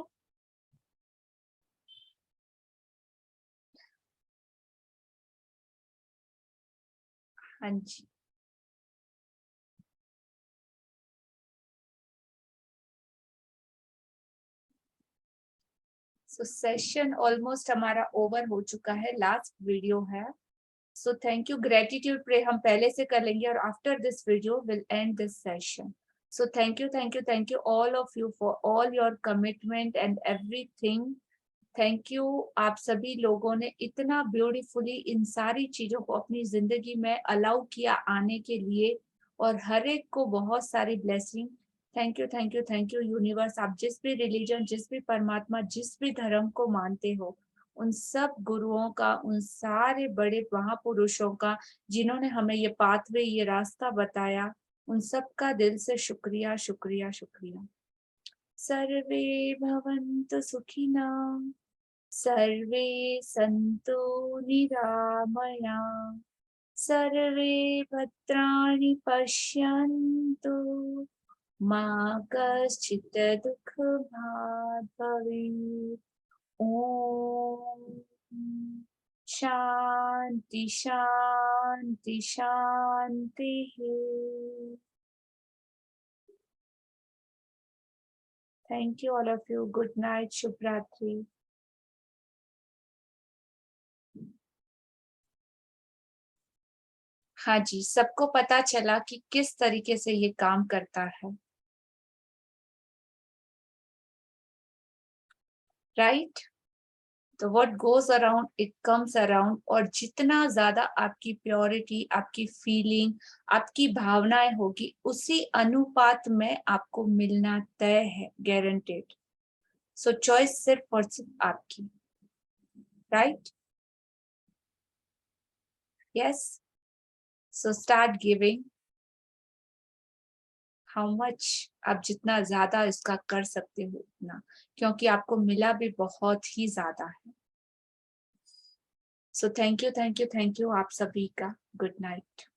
हाँ जी, so session almost हमारा ओवर हो चुका है, लास्ट वीडियो है। So thank you, gratitude pray हम पहले से कर लेंगे और after this video will end this session. So thank you all of you for all your commitment and everything. Thank you. आप सभी लोगों ने इतना ब्यूटीफुली इन सारी चीजों को अपनी जिंदगी में अलाउ किया आने के लिए, और हर एक को बहुत सारी ब्लेसिंग। Thank you universe. आप जिस भी रिलीजन, जिस भी परमात्मा, जिस भी धर्म को मानते हो, उन सब गुरुओं का, उन सारे बड़े महापुरुषों का जिन्होंने हमें ये पाथवे, ये रास्ता बताया, उन सब का दिल से शुक्रिया शुक्रिया शुक्रिया। सर्वे भवन्तु सुखिनः, सर्वे सन्तु निरामया, सर्वे भद्राणि पश्यन्तु, मा कश्चित् दुःखभाग् भवेत्। ॐ शांति शांति शांति है। Thank you all of you. Good night, शुभ रात्रि। हाँ जी, सबको पता चला कि किस तरीके से ये काम करता है, राइट? तो what goes around it comes around. और जितना ज्यादा आपकी प्योरिटी, आपकी फीलिंग, आपकी भावनाएं होगी, उसी अनुपात में आपको मिलना तय है, गारंटेड। सो चॉइस सिर्फ और सिर्फ आपकी, right? Yes. So start giving how much, आप जितना ज्यादा इसका कर सकते हो उतना, क्योंकि आपको मिला भी बहुत ही ज्यादा है। सो thank you, thank you, thank you आप सभी का। Good night.